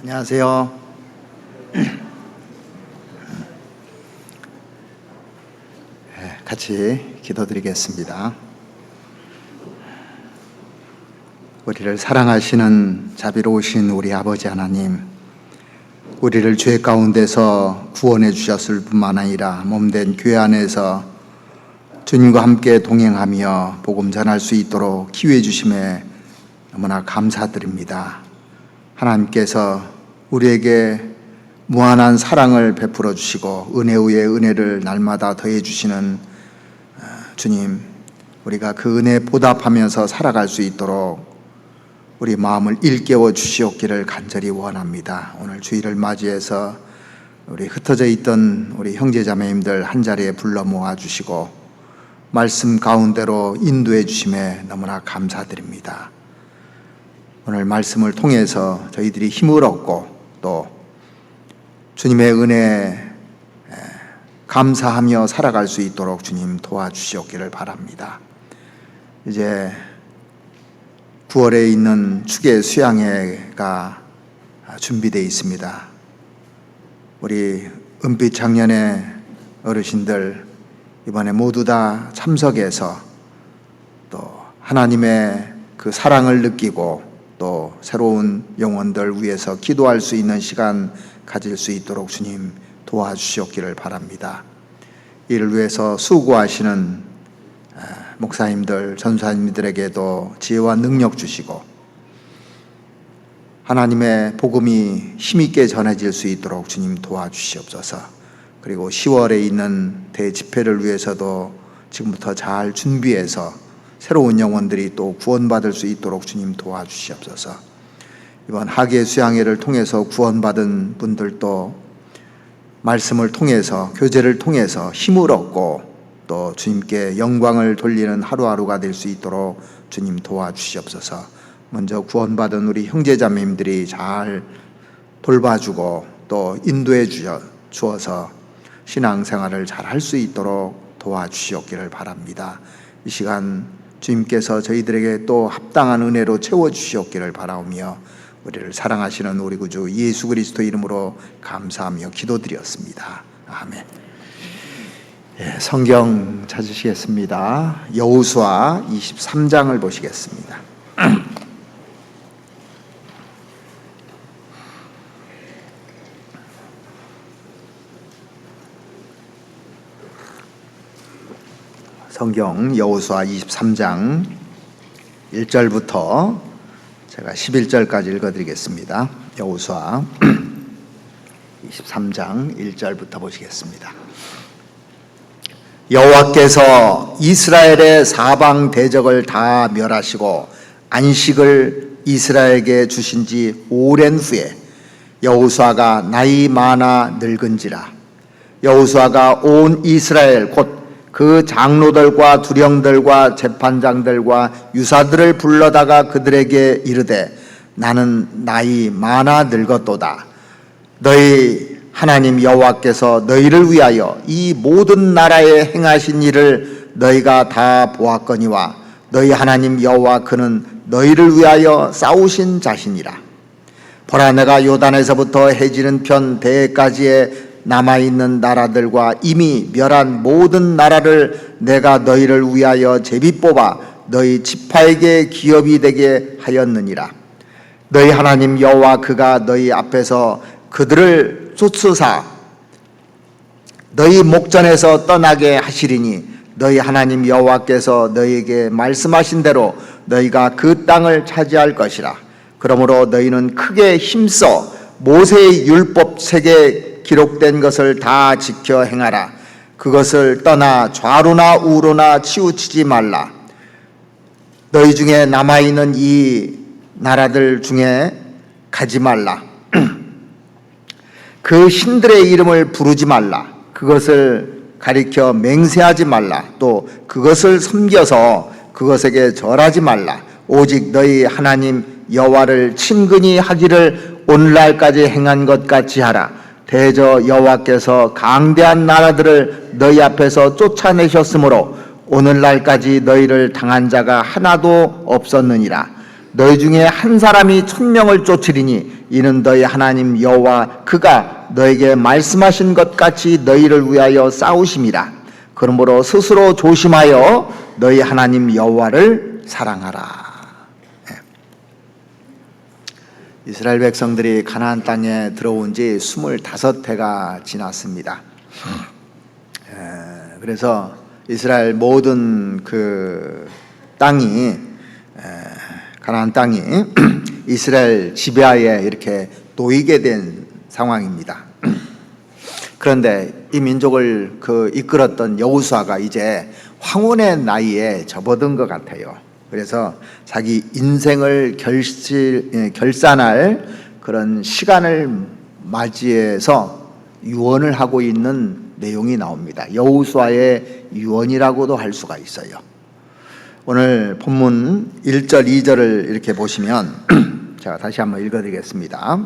안녕하세요. 같이 기도드리겠습니다. 우리를 사랑하시는 자비로우신 우리 아버지 하나님, 우리를 죄 가운데서 구원해 주셨을 뿐만 아니라 몸된 교회 안에서 주님과 함께 동행하며 복음 전할 수 있도록 기회 주심에 너무나 감사드립니다. 하나님께서 우리에게 무한한 사랑을 베풀어 주시고 은혜 위에 은혜를 날마다 더해 주시는 주님, 우리가 그 은혜에 보답하면서 살아갈 수 있도록 우리 마음을 일깨워 주시옵기를 간절히 원합니다. 오늘 주일을 맞이해서 우리 흩어져 있던 우리 형제자매님들 한자리에 불러 모아 주시고 말씀 가운데로 인도해 주심에 너무나 감사드립니다. 오늘 말씀을 통해서 저희들이 힘을 얻고 또 주님의 은혜에 감사하며 살아갈 수 있도록 주님 도와주시옵기를 바랍니다. 이제 9월에 있는 축의 수양회가 준비되어 있습니다. 우리 은빛 장년의 어르신들 이번에 모두 다 참석해서 또 하나님의 그 사랑을 느끼고 또 새로운 영혼들 위해서 기도할 수 있는 시간 가질 수 있도록 주님 도와주시옵기를 바랍니다. 이를 위해서 수고하시는 목사님들, 전사님들에게도 지혜와 능력 주시고 하나님의 복음이 힘있게 전해질 수 있도록 주님 도와주시옵소서. 그리고 10월에 있는 대집회를 위해서도 지금부터 잘 준비해서 새로운 영혼들이 또 구원받을 수 있도록 주님 도와주시옵소서. 이번 학예 수양회를 통해서 구원받은 분들도 말씀을 통해서 교제를 통해서 힘을 얻고 또 주님께 영광을 돌리는 하루하루가 될 수 있도록 주님 도와주시옵소서. 먼저 구원받은 우리 형제자매님들이 잘 돌봐주고 또 인도해 주어서 신앙생활을 잘 할 수 있도록 도와주시옵기를 바랍니다. 이 시간 주님께서 저희들에게 또 합당한 은혜로 채워주시옵기를 바라오며 우리를 사랑하시는 우리 구주 예수 그리스도 이름으로 감사하며 기도드렸습니다. 아멘. 성경 찾으시겠습니다. 여호수아 23장을 보시겠습니다. 성경 여호수아 23장 1절부터 제가 11절까지 읽어드리겠습니다. 여호수아 23장 1절부터 보시겠습니다. 여호와께서 이스라엘의 사방 대적을 다 멸하시고 안식을 이스라엘에게 주신 지 오랜 후에 여호수아가 나이 많아 늙은지라 여호수아가 온 이스라엘 곧 그 장로들과 두령들과 재판장들과 유사들을 불러다가 그들에게 이르되 나는 나이 많아 늙었도다. 너희 하나님 여호와께서 너희를 위하여 이 모든 나라에 행하신 일을 너희가 다 보았거니와 너희 하나님 여호와 그는 너희를 위하여 싸우신 자신이라. 보라, 내가 요단에서부터 해지는 편 대까지의 남아있는 나라들과 이미 멸한 모든 나라를 내가 너희를 위하여 제비 뽑아 너희 지파에게 기업이 되게 하였느니라. 너희 하나님 여호와 그가 너희 앞에서 그들을 쫓으사 너희 목전에서 떠나게 하시리니 너희 하나님 여호와께서 너희에게 말씀하신 대로 너희가 그 땅을 차지할 것이라. 그러므로 너희는 크게 힘써 모세의 율법 책에 기록된 것을 다 지켜 행하라. 그것을 떠나 좌로나 우로나 치우치지 말라. 너희 중에 남아있는 이 나라들 중에 가지 말라. 그 신들의 이름을 부르지 말라. 그것을 가리켜 맹세하지 말라. 또 그것을 섬겨서 그것에게 절하지 말라. 오직 너희 하나님 여호와를 친근히 하기를 오늘날까지 행한 것 같이 하라. 대저 여호와께서 강대한 나라들을 너희 앞에서 쫓아내셨으므로 오늘날까지 너희를 당한 자가 하나도 없었느니라. 너희 중에 한 사람이 1000명을 쫓으리니 이는 너희 하나님 여호와 그가 너에게 말씀하신 것 같이 너희를 위하여 싸우심이라. 그러므로 스스로 조심하여 너희 하나님 여호와를 사랑하라. 이스라엘 백성들이 가나안 땅에 들어온 지 25해가 지났습니다. 그래서 이스라엘 모든 그 땅이, 가나안 땅이 이스라엘 지배하에 이렇게 놓이게 된 상황입니다. 그런데 이 민족을 이끌었던 여호수아가 이제 황혼의 나이에 접어든 것 같아요. 그래서 자기 인생을 결산할 그런 시간을 맞이해서 유언을 하고 있는 내용이 나옵니다. 여호수아의 유언이라고도 할 수가 있어요. 오늘 본문 1절, 2절을 이렇게 보시면 제가 다시 한번 읽어드리겠습니다.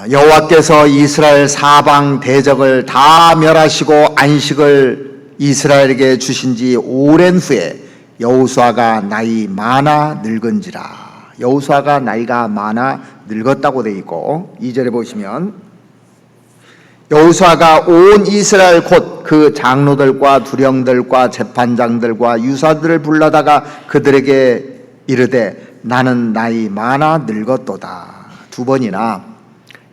여호와께서 이스라엘 사방 대적을 다 멸하시고 안식을 이스라엘에게 주신 지 오랜 후에 여호수아가 나이 많아 늙은지라. 여호수아가 나이가 많아 늙었다고 되어 있고 2절에 보시면 여호수아가 온 이스라엘 곧 그 장로들과 두령들과 재판장들과 유사들을 불러다가 그들에게 이르되 나는 나이 많아 늙었도다. 2번이나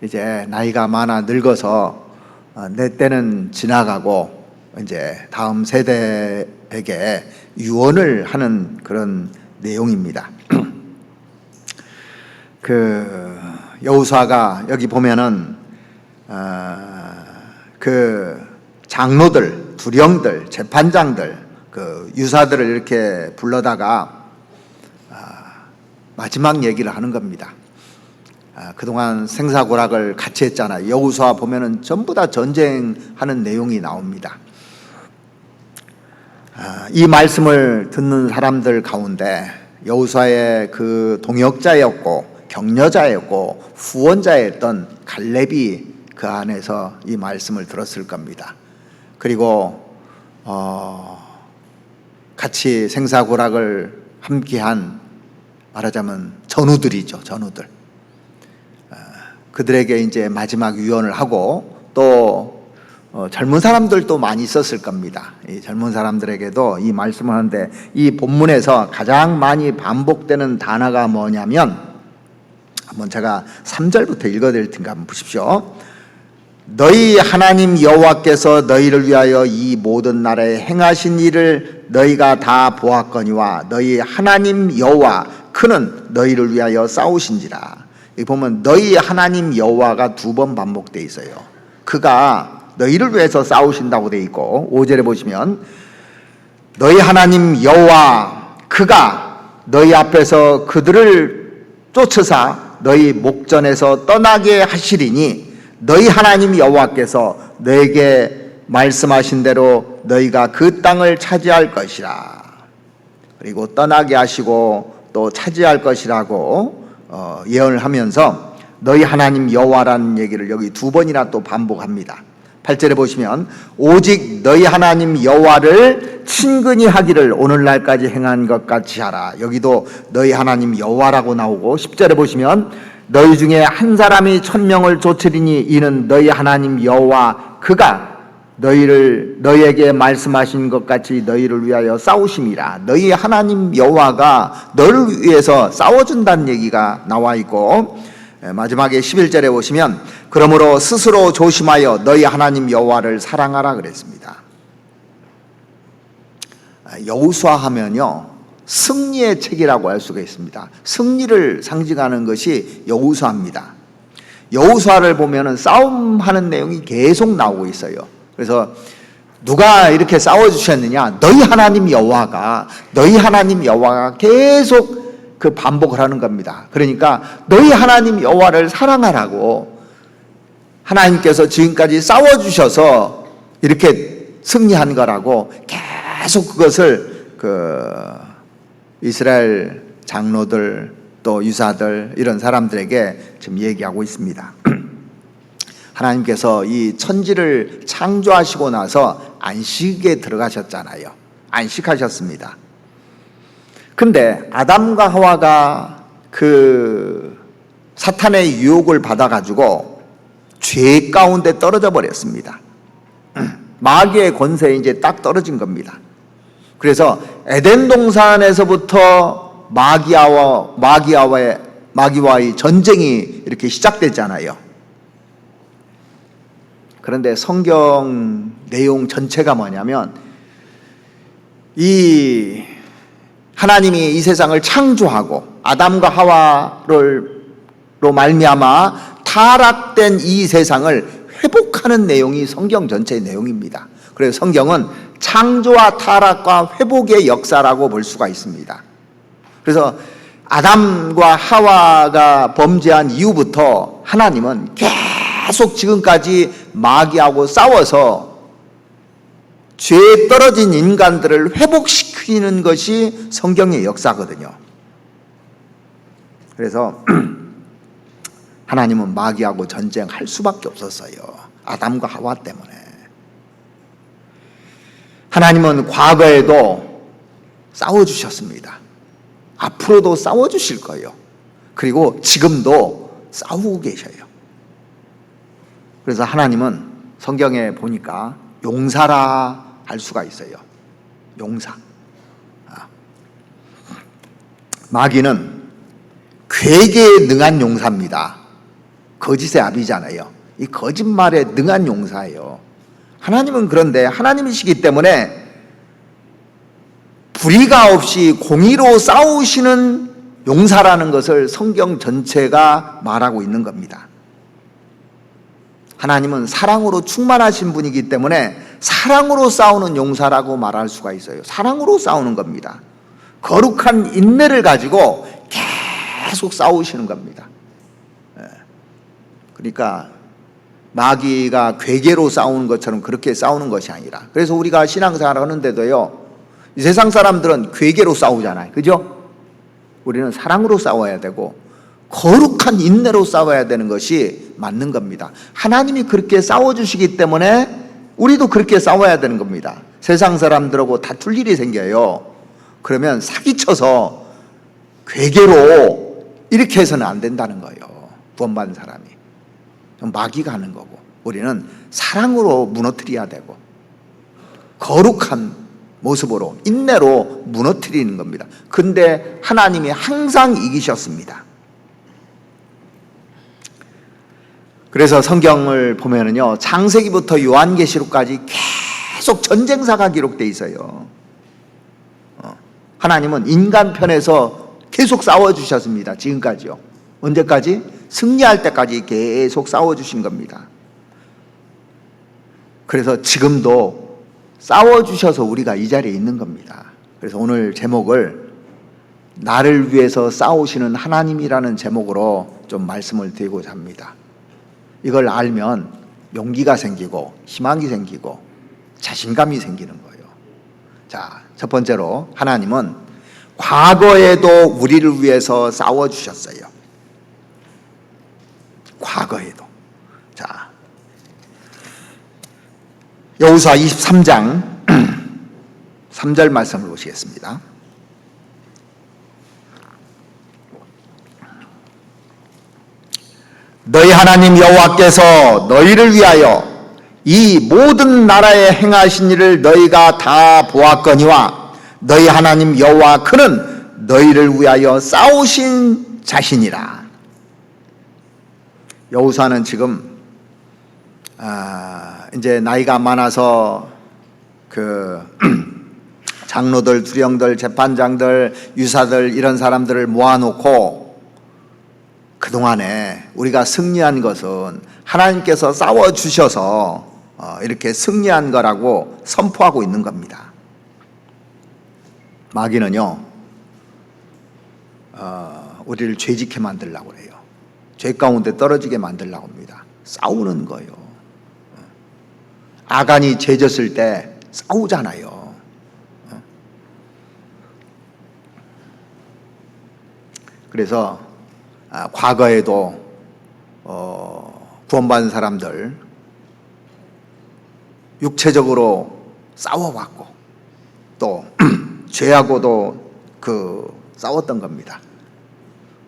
이제 나이가 많아 늙어서 내 때는 지나가고 이제 다음 세대에게 유언을 하는 그런 내용입니다. 여호수아가 여기 보면은 장로들, 두령들, 재판장들, 유사들을 이렇게 불러다가 마지막 얘기를 하는 겁니다. 그동안 생사고락을 같이 했잖아요. 여호수아 보면은 전부 다 전쟁하는 내용이 나옵니다. 이 말씀을 듣는 사람들 가운데 여호수아의 그 동역자였고 격려자였고 후원자였던 갈렙이 그 안에서 이 말씀을 들었을 겁니다. 그리고 같이 생사고락을 함께한 말하자면 전우들이죠. 전우들. 그들에게 이제 마지막 유언을 하고 또 젊은 사람들도 많이 있었을 겁니다. 이 젊은 사람들에게도 이 말씀을 하는데 이 본문에서 가장 많이 반복되는 단어가 뭐냐면 한번 제가 3절부터 읽어드릴 테니까 한번 보십시오. 너희 하나님 여호와께서 너희를 위하여 이 모든 나라에 행하신 일을 너희가 다 보았거니와 너희 하나님 여호와 그는 너희를 위하여 싸우신지라. 여기 보면 너희 하나님 여호와가 2번 반복되어 있어요. 그가 너희를 위해서 싸우신다고 되어 있고 5절에 보시면 너희 하나님 여호와 그가 너희 앞에서 그들을 쫓으사 너희 목전에서 떠나게 하시리니 너희 하나님 여호와께서 너에게 말씀하신 대로 너희가 그 땅을 차지할 것이라. 그리고 떠나게 하시고 또 차지할 것이라고 예언을 하면서 너희 하나님 여호와라는 얘기를 여기 2번이나 또 반복합니다. 8절에 보시면 오직 너희 하나님 여호와를 친근히 하기를 오늘날까지 행한 것 같이 하라. 여기도 너희 하나님 여호와라고 나오고 10절에 보시면 너희 중에 한 사람이 1000명을 쫓으리니 이는 너희 하나님 여호와 그가 너희에게 말씀하신 것 같이 너희를 위하여 싸우심이라. 너희 하나님 여호와가 너를 위해서 싸워준다는 얘기가 나와 있고 마지막에 11절에 보시면 그러므로 스스로 조심하여 너희 하나님 여호와를 사랑하라 그랬습니다. 여호수아 하면요 승리의 책이라고 할 수가 있습니다. 승리를 상징하는 것이 여호수아입니다. 여호수아를 보면은 싸움하는 내용이 계속 나오고 있어요. 그래서 누가 이렇게 싸워주셨느냐? 너희 하나님 여호와가 계속 그 반복을 하는 겁니다. 그러니까 너희 하나님 여호와를 사랑하라고 하나님께서 지금까지 싸워주셔서 이렇게 승리한 거라고 계속 그것을 이스라엘 장로들 또 유사들 이런 사람들에게 지금 얘기하고 있습니다. 하나님께서 이 천지를 창조하시고 나서 안식에 들어가셨잖아요. 안식하셨습니다. 근데 아담과 하와가 그 사탄의 유혹을 받아가지고 죄 가운데 떨어져 버렸습니다. 마귀의 권세에 이제 딱 떨어진 겁니다. 그래서 에덴 동산에서부터 마귀와의 전쟁이 이렇게 시작됐잖아요. 그런데 성경 내용 전체가 뭐냐면, 이 하나님이 이 세상을 창조하고 아담과 하와로 말미암아 타락된 이 세상을 회복하는 내용이 성경 전체의 내용입니다. 그래서 성경은 창조와 타락과 회복의 역사라고 볼 수가 있습니다. 그래서 아담과 하와가 범죄한 이후부터 하나님은 계속 지금까지 마귀하고 싸워서 죄에 떨어진 인간들을 회복시키는 것이 성경의 역사거든요. 그래서 하나님은 마귀하고 전쟁할 수밖에 없었어요. 아담과 하와 때문에. 하나님은 과거에도 싸워주셨습니다. 앞으로도 싸워주실 거예요. 그리고 지금도 싸우고 계셔요. 그래서 하나님은 성경에 보니까 용사라 할 수가 있어요. 용사. 마귀는 괴계에 능한 용사입니다. 거짓의 아비잖아요. 이 거짓말에 능한 용사예요. 하나님은 그런데 하나님이시기 때문에 불의가 없이 공의로 싸우시는 용사라는 것을 성경 전체가 말하고 있는 겁니다. 하나님은 사랑으로 충만하신 분이기 때문에 사랑으로 싸우는 용사라고 말할 수가 있어요. 사랑으로 싸우는 겁니다. 거룩한 인내를 가지고 계속 싸우시는 겁니다. 그러니까 마귀가 괴계로 싸우는 것처럼 그렇게 싸우는 것이 아니라, 그래서 우리가 신앙생활 하는데도요, 이 세상 사람들은 괴계로 싸우잖아요. 그죠? 우리는 사랑으로 싸워야 되고 거룩한 인내로 싸워야 되는 것이 맞는 겁니다. 하나님이 그렇게 싸워주시기 때문에 우리도 그렇게 싸워야 되는 겁니다. 세상 사람들하고 다툴 일이 생겨요. 그러면 사기쳐서 괴계로 이렇게 해서는 안 된다는 거예요. 구원받은 사람이. 마귀가 하는 거고, 우리는 사랑으로 무너뜨려야 되고 거룩한 모습으로 인내로 무너뜨리는 겁니다. 근데 하나님이 항상 이기셨습니다. 그래서 성경을 보면은요, 창세기부터 요한계시록까지 계속 전쟁사가 기록되어 있어요. 하나님은 인간 편에서 계속 싸워주셨습니다. 지금까지요. 언제까지? 승리할 때까지 계속 싸워주신 겁니다. 그래서 지금도 싸워주셔서 우리가 이 자리에 있는 겁니다. 그래서 오늘 제목을 나를 위해서 싸우시는 하나님이라는 제목으로 좀 말씀을 드리고자 합니다. 이걸 알면 용기가 생기고 희망이 생기고 자신감이 생기는 거예요. 자, 첫 번째로 하나님은 과거에도 우리를 위해서 싸워주셨어요. 과거에도. 자, 여호수아 23장 3절 말씀을 보시겠습니다. 너희 하나님 여호와께서 너희를 위하여 이 모든 나라에 행하신 일을 너희가 다 보았거니와 너희 하나님 여호와 그는 너희를 위하여 싸우신 자신이라. 여호수아는 지금 이제 나이가 많아서 그 장로들, 두령들, 재판장들, 유사들 이런 사람들을 모아놓고 그동안에 우리가 승리한 것은 하나님께서 싸워주셔서 이렇게 승리한 거라고 선포하고 있는 겁니다. 마귀는요, 우리를 죄짓게 만들려고 그래요. 죄 가운데 떨어지게 만들려고 합니다. 싸우는 거예요. 아간이 죄졌을 때 싸우잖아요. 그래서 과거에도 구원받은 사람들 육체적으로 싸워왔고 또 죄하고도 싸웠던 겁니다.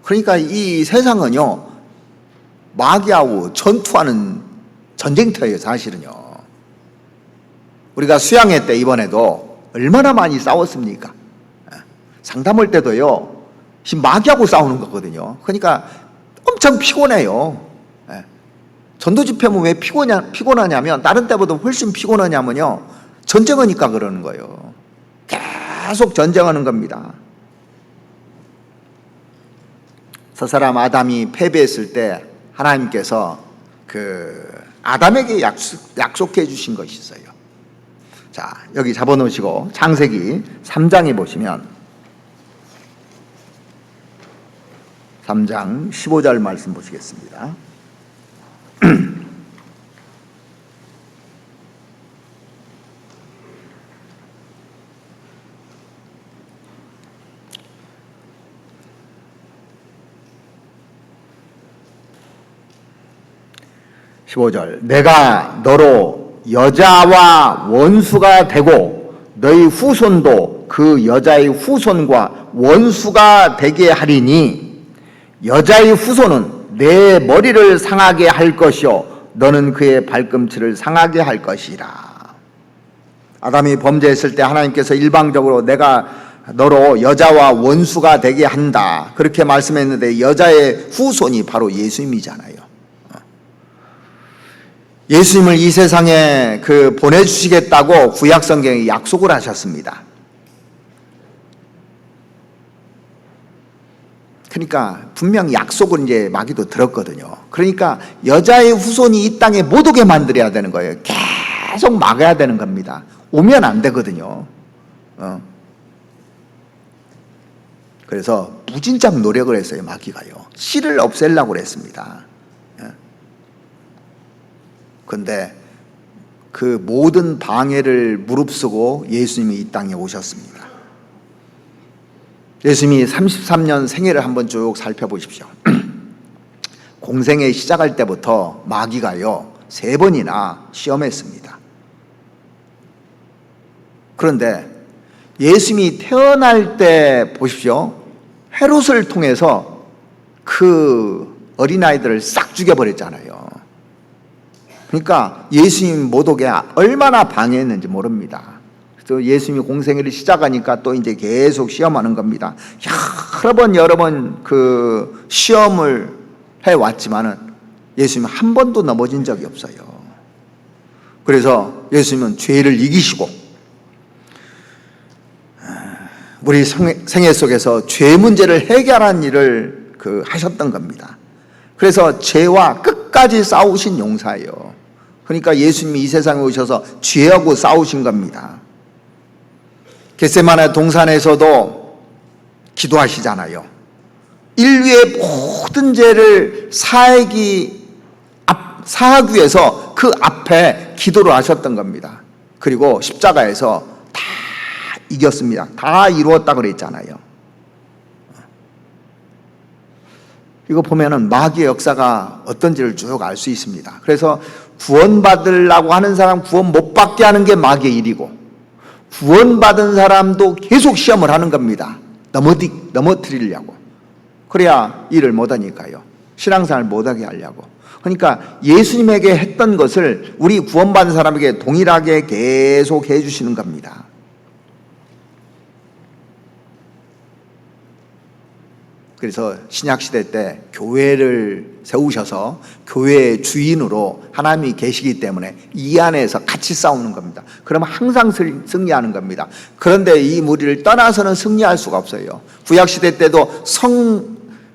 그러니까 이 세상은요, 마귀하고 전투하는 전쟁터예요, 사실은요. 우리가 수양회 때 이번에도 얼마나 많이 싸웠습니까? 상담할 때도요, 마귀하고 싸우는 거거든요. 그러니까 엄청 피곤해요. 전도 집회면 왜 피곤하냐면, 다른 때보다 훨씬 피곤하냐면요, 전쟁하니까 그러는 거예요. 계속 전쟁하는 겁니다. 서사람 아담이 패배했을 때 하나님께서 아담에게 약속해 주신 것이 있어요. 자, 여기 잡아놓으시고 창세기 3장에 보시면 3장 15절 말씀 보시겠습니다. 내가 너로 여자와 원수가 되고 너희 후손도 그 여자의 후손과 원수가 되게 하리니 여자의 후손은 내 머리를 상하게 할 것이요 너는 그의 발꿈치를 상하게 할 것이라. 아담이 범죄했을 때 하나님께서 일방적으로 내가 너로 여자와 원수가 되게 한다 그렇게 말씀했는데, 여자의 후손이 바로 예수님이잖아요. 예수님을 이 세상에 보내주시겠다고 구약성경에 약속을 하셨습니다. 그러니까 분명 약속을 이제 마귀도 들었거든요. 그러니까 여자의 후손이 이 땅에 못 오게 만들어야 되는 거예요. 계속 막아야 되는 겁니다. 오면 안 되거든요. 그래서 무진장 노력을 했어요, 마귀가요. 씨를 없애려고 그랬습니다. 그런데 그 모든 방해를 무릅쓰고 예수님이 이 땅에 오셨습니다. 예수님이 33년 생애를 한번 쭉 살펴보십시오. 공생애 시작할 때부터 마귀가요 3번이나 시험했습니다. 그런데 예수님이 태어날 때 보십시오. 헤롯을 통해서 그 어린아이들을 싹 죽여버렸잖아요. 그러니까 예수님 못 오게 얼마나 방해했는지 모릅니다. 또 예수님이 공생애를 시작하니까 또 이제 계속 시험하는 겁니다. 여러 번 시험을 해왔지만은 예수님은 한 번도 넘어진 적이 없어요. 그래서 예수님은 죄를 이기시고 우리 생애 속에서 죄 문제를 해결한 일을 하셨던 겁니다. 그래서 죄와 끝까지 싸우신 용사예요. 그러니까 예수님이 이 세상에 오셔서 죄하고 싸우신 겁니다. 겟세마네 동산에서도 기도하시잖아요. 인류의 모든 죄를 사하기 위해서 그 앞에 기도를 하셨던 겁니다. 그리고 십자가에서 다 이겼습니다. 다 이루었다 그랬잖아요. 이거 보면은 마귀의 역사가 어떤지를 쭉 알 수 있습니다. 그래서 구원받으려고 하는 사람 구원 못 받게 하는 게 마귀의 일이고, 구원받은 사람도 계속 시험을 하는 겁니다. 넘어뜨리려고. 그래야 일을 못하니까요. 신앙생활 못하게 하려고. 그러니까 예수님에게 했던 것을 우리 구원받은 사람에게 동일하게 계속 해주시는 겁니다. 그래서 신약시대 때 교회를 세우셔서 교회의 주인으로 하나님이 계시기 때문에 이 안에서 같이 싸우는 겁니다. 그러면 항상 승리하는 겁니다. 그런데 이 무리를 떠나서는 승리할 수가 없어요. 구약시대 때도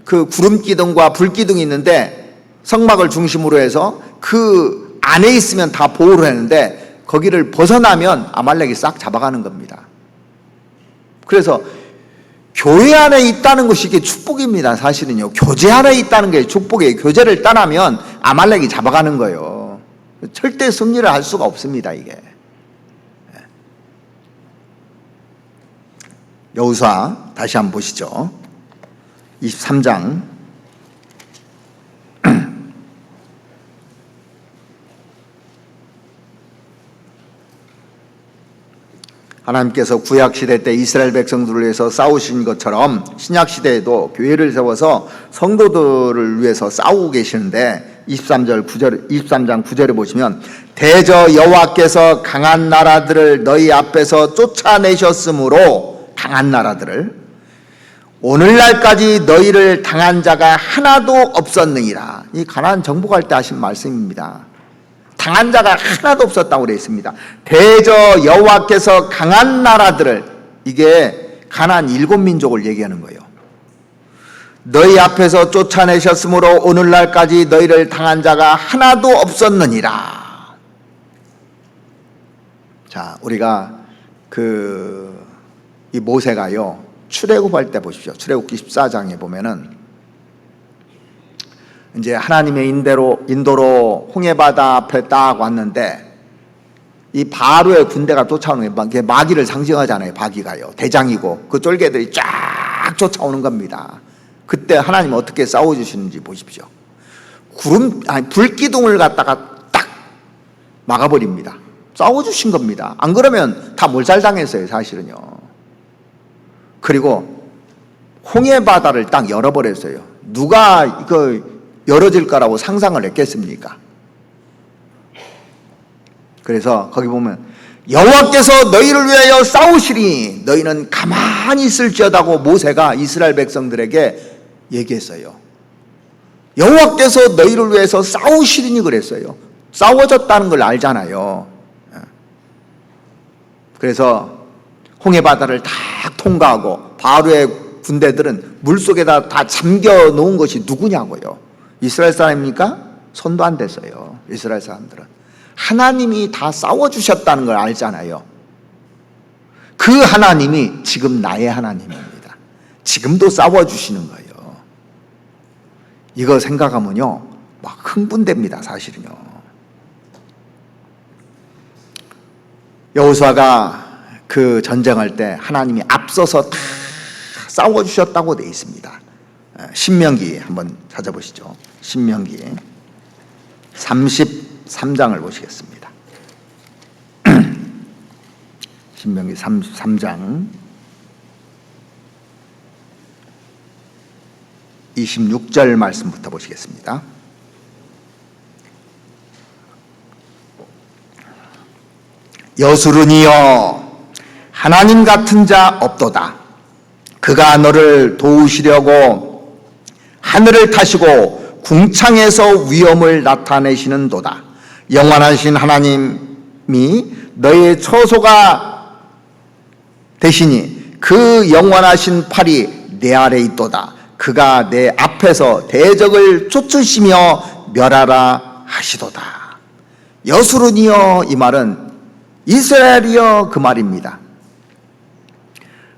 구름기둥과 불기둥이 있는데 성막을 중심으로 해서 그 안에 있으면 다 보호를 했는데 거기를 벗어나면 아말렉이 싹 잡아가는 겁니다. 그래서 교회 안에 있다는 것이 이게 축복입니다. 사실은요. 교제 안에 있다는 게 축복이에요. 교제를 떠나면 아말렉이 잡아가는 거예요. 절대 승리를 할 수가 없습니다. 이게. 여호수아 다시 한번 보시죠. 23장 하나님께서 구약시대 때 이스라엘 백성들을 위해서 싸우신 것처럼 신약시대에도 교회를 세워서 성도들을 위해서 싸우고 계시는데 23장 9절에 보시면 대저 여호와께서 강한 나라들을 너희 앞에서 쫓아내셨으므로 강한 나라들을 오늘날까지 너희를 당한 자가 하나도 없었느니라. 이 가나안 정복할 때 하신 말씀입니다. 당한 자가 하나도 없었다고 되어 있습니다. 대저 여호와께서 강한 나라들을, 이게 가나안 7민족을 얘기하는 거예요. 너희 앞에서 쫓아내셨으므로 오늘날까지 너희를 당한 자가 하나도 없었느니라. 자, 우리가 이 모세가요, 출애굽할 때 보십시오. 출애굽기 14장에 보면은 이제 하나님의 인도로 홍해바다 앞에 딱 왔는데 이 바로의 군대가 쫓아오는 게 마귀를 상징하잖아요. 마귀가요, 대장이고 그 쫄개들이 쫙 쫓아오는 겁니다. 그때 하나님은 어떻게 싸워주시는지 보십시오. 불기둥을 갖다가 딱 막아버립니다. 싸워주신 겁니다. 안 그러면 다 몰살당했어요, 사실은요. 그리고 홍해바다를 딱 열어버렸어요. 누가 이거 열어질 거라고 상상을 했겠습니까? 그래서 거기 보면 여호와께서 너희를 위하여 싸우시리니 너희는 가만히 있을지어다고 모세가 이스라엘 백성들에게 얘기했어요. 여호와께서 너희를 위해서 싸우시리니 그랬어요. 싸워졌다는 걸 알잖아요. 그래서 홍해바다를 다 통과하고 바로의 군대들은 물속에다 다 잠겨 놓은 것이 누구냐고요. 이스라엘 사람입니까? 손도 안 댔어요. 이스라엘 사람들은 하나님이 다 싸워주셨다는 걸 알잖아요. 그 하나님이 지금 나의 하나님입니다. 지금도 싸워주시는 거예요. 이거 생각하면요 막 흥분됩니다. 사실은요. 여호수아가 그 전쟁할 때 하나님이 앞서서 다 싸워주셨다고 되어 있습니다. 신명기 한번 찾아보시죠. 신명기 33장을 보시겠습니다. 신명기 33장 26절 말씀부터 보시겠습니다. 여수르니여 하나님 같은 자 없도다. 그가 너를 도우시려고 하늘을 타시고 궁창에서 위엄을 나타내시는도다. 영원하신 하나님이 너의 처소가 되시니 그 영원하신 팔이 내 아래 있도다. 그가 내 앞에서 대적을 쫓으시며 멸하라 하시도다. 여수르니여, 이 말은 이스라엘이여 그 말입니다.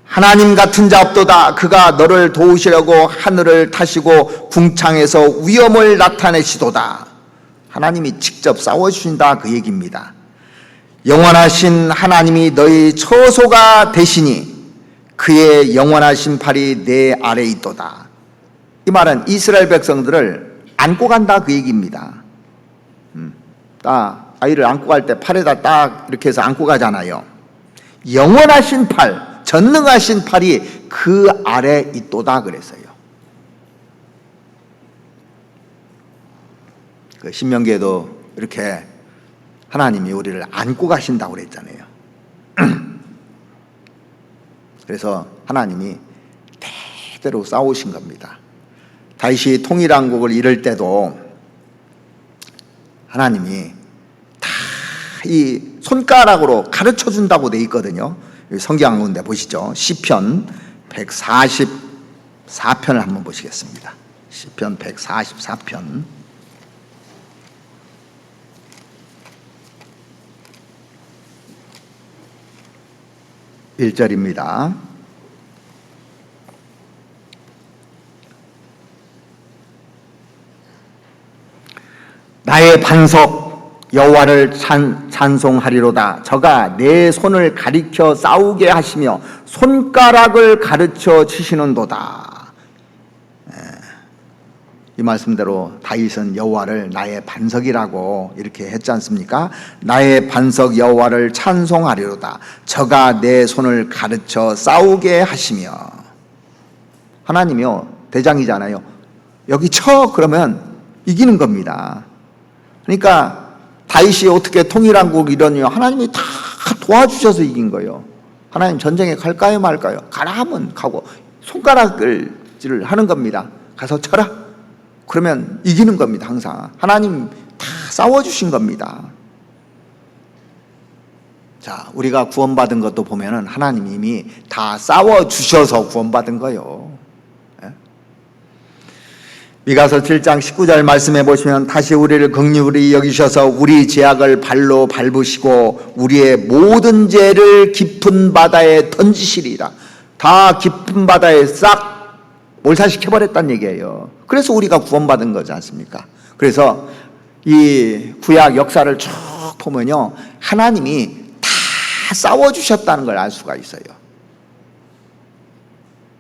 하나님 같은 자 없도다. 그가 너를 도우시려고 하늘을 타시고 궁창에서 위엄을 나타내시도다. 하나님이 직접 싸워주신다, 그 얘기입니다. 영원하신 하나님이 너희 처소가 되시니 그의 영원하신 팔이 내 아래 있도다. 이 말은 이스라엘 백성들을 안고 간다, 그 얘기입니다. 딱 아이를 안고 갈 때 팔에다 딱 이렇게 해서 안고 가잖아요. 영원하신 팔, 전능하신 팔이 그 아래 있도다 그랬어요. 그 신명기에도 이렇게 하나님이 우리를 안고 가신다고 그랬잖아요. 그래서 하나님이 대대로 싸우신 겁니다. 다윗이 통일왕국을 이룰 때도 하나님이 다 이 손가락으로 가르쳐 준다고 돼 있거든요. 성경 가운데 보시죠. 시편 144편을 한번 보시겠습니다. 시편 144편 1절입니다. 나의 반석 여호와를 찬송하리로다. 저가 내 손을 가리켜 싸우게 하시며 손가락을 가르쳐 치시는도다. 이 말씀대로 다윗은 여호와를 나의 반석이라고 이렇게 했지 않습니까? 나의 반석 여호와를 찬송하리로다. 저가 내 손을 가르쳐 싸우게 하시며. 하나님이요 대장이잖아요. 여기 쳐 그러면 이기는 겁니다. 그러니까 다윗이 어떻게 통일한국 이러냐, 하나님이 다 도와주셔서 이긴 거예요. 하나님 전쟁에 갈까요 말까요? 가라 하면 가고, 손가락질을 하는 겁니다. 가서 쳐라. 그러면 이기는 겁니다. 항상 하나님 다 싸워주신 겁니다. 자, 우리가 구원받은 것도 보면은 하나님이 이미 다 싸워주셔서 구원받은 거예요. 미가서 7장 19절 말씀해 보시면, 다시 우리를 긍휼히 여기셔서 우리 죄악을 발로 밟으시고 우리의 모든 죄를 깊은 바다에 던지시리라. 다 깊은 바다에 싹 몰살시켜버렸다는 얘기예요. 그래서 우리가 구원받은 거지 않습니까? 그래서 이 구약 역사를 쭉 보면요, 하나님이 다 싸워주셨다는 걸 알 수가 있어요.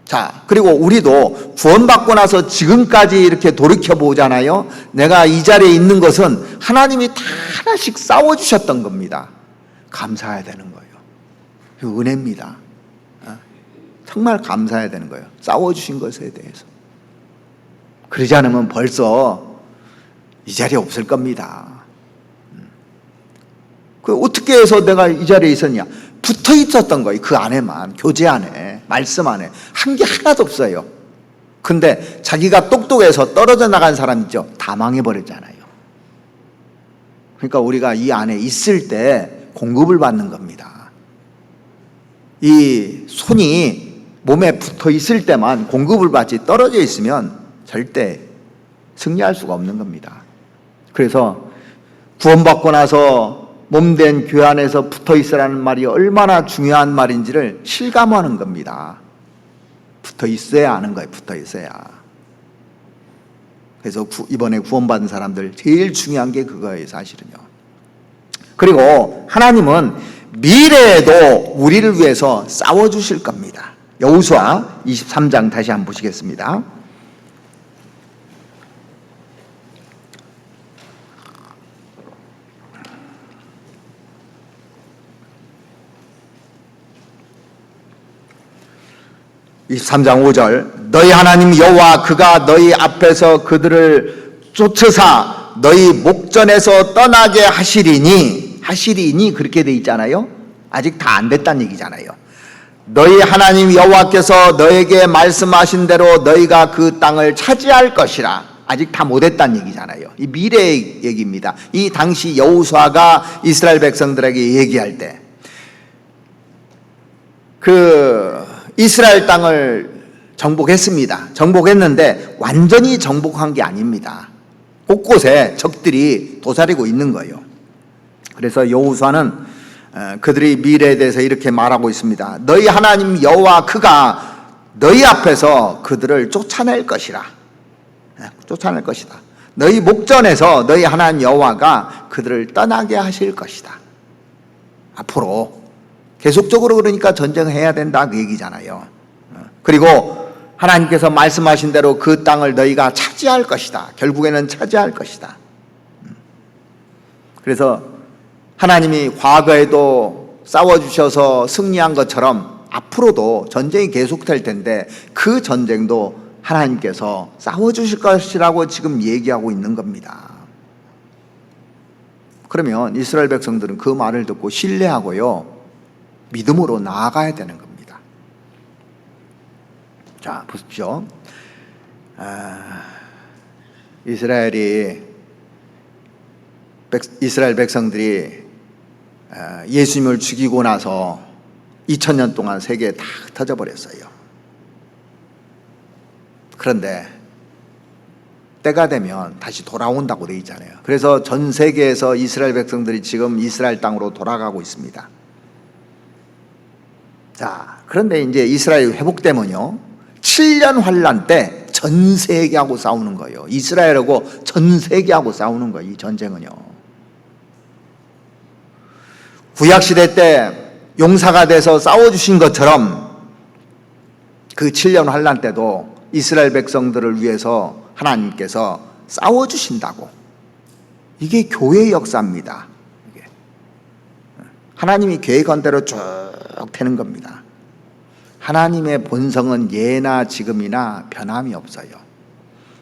자, 그리고 우리도 구원받고 나서 지금까지 이렇게 돌이켜보잖아요. 내가 이 자리에 있는 것은 하나님이 다 하나씩 싸워주셨던 겁니다. 감사해야 되는 거예요. 그 은혜입니다. 정말 감사해야 되는 거예요. 싸워주신 것에 대해서. 그러지 않으면 벌써 이 자리에 없을 겁니다. 그 어떻게 해서 내가 이 자리에 있었냐? 붙어 있었던 거예요. 그 안에만, 교제 안에, 말씀 안에 한 게 하나도 없어요. 근데 자기가 똑똑해서 떨어져 나간 사람 있죠. 다 망해버렸잖아요. 그러니까 우리가 이 안에 있을 때 공급을 받는 겁니다. 이 손이 몸에 붙어 있을 때만 공급을 받지, 떨어져 있으면 절대 승리할 수가 없는 겁니다. 그래서 구원받고 나서 몸된 교회 안에서 붙어 있으라는 말이 얼마나 중요한 말인지를 실감하는 겁니다. 붙어 있어야 하는 거예요. 붙어 있어야. 그래서 이번에 구원받은 사람들 제일 중요한 게 그거예요, 사실은요. 그리고 하나님은 미래에도 우리를 위해서 싸워주실 겁니다. 여호수아 23장 다시 한번 보시겠습니다. (23장 5절) 너희 하나님 여호와 그가 너희 앞에서 그들을 쫓으사 너희 목전에서 떠나게 하시리니 그렇게 돼 있잖아요. 아직 다 안 됐다는 얘기잖아요. 너희 하나님 여호와께서 너에게 말씀하신 대로 너희가 그 땅을 차지할 것이라. 아직 다 못했다는 얘기잖아요. 이 미래의 얘기입니다. 이 당시 여호수아가 이스라엘 백성들에게 얘기할 때 그 이스라엘 땅을 정복했습니다. 정복했는데 완전히 정복한 게 아닙니다. 곳곳에 적들이 도사리고 있는 거예요. 그래서 여호수아는 그들이 미래에 대해서 이렇게 말하고 있습니다. 너희 하나님 여호와 그가 너희 앞에서 그들을 쫓아낼 것이라. 쫓아낼 것이다. 너희 목전에서 너희 하나님 여호와가 그들을 떠나게 하실 것이다. 앞으로 계속적으로 그러니까 전쟁을 해야 된다 그 얘기잖아요. 그리고 하나님께서 말씀하신 대로 그 땅을 너희가 차지할 것이다. 결국에는 차지할 것이다. 그래서 하나님이 과거에도 싸워주셔서 승리한 것처럼 앞으로도 전쟁이 계속될 텐데 그 전쟁도 하나님께서 싸워주실 것이라고 지금 얘기하고 있는 겁니다. 그러면 이스라엘 백성들은 그 말을 듣고 신뢰하고요, 믿음으로 나아가야 되는 겁니다. 자, 보십시오. 이스라엘 백성들이 예수님을 죽이고 나서 2000년 동안 세계에 다 흩어져 버렸어요. 그런데 때가 되면 다시 돌아온다고 되어 있잖아요. 그래서 전 세계에서 이스라엘 백성들이 지금 이스라엘 땅으로 돌아가고 있습니다. 자, 그런데 이제 이스라엘이 회복되면요, 7년 환란 때 전 세계하고 싸우는 거예요. 이스라엘하고 전 세계하고 싸우는 거예요. 이 전쟁은요. 구약시대 때 용사가 돼서 싸워주신 것처럼 그 7년 환란 때도 이스라엘 백성들을 위해서 하나님께서 싸워주신다고. 이게 교회의 역사입니다. 하나님이 계획한대로 쭉 되는 겁니다. 하나님의 본성은 예나 지금이나 변함이 없어요.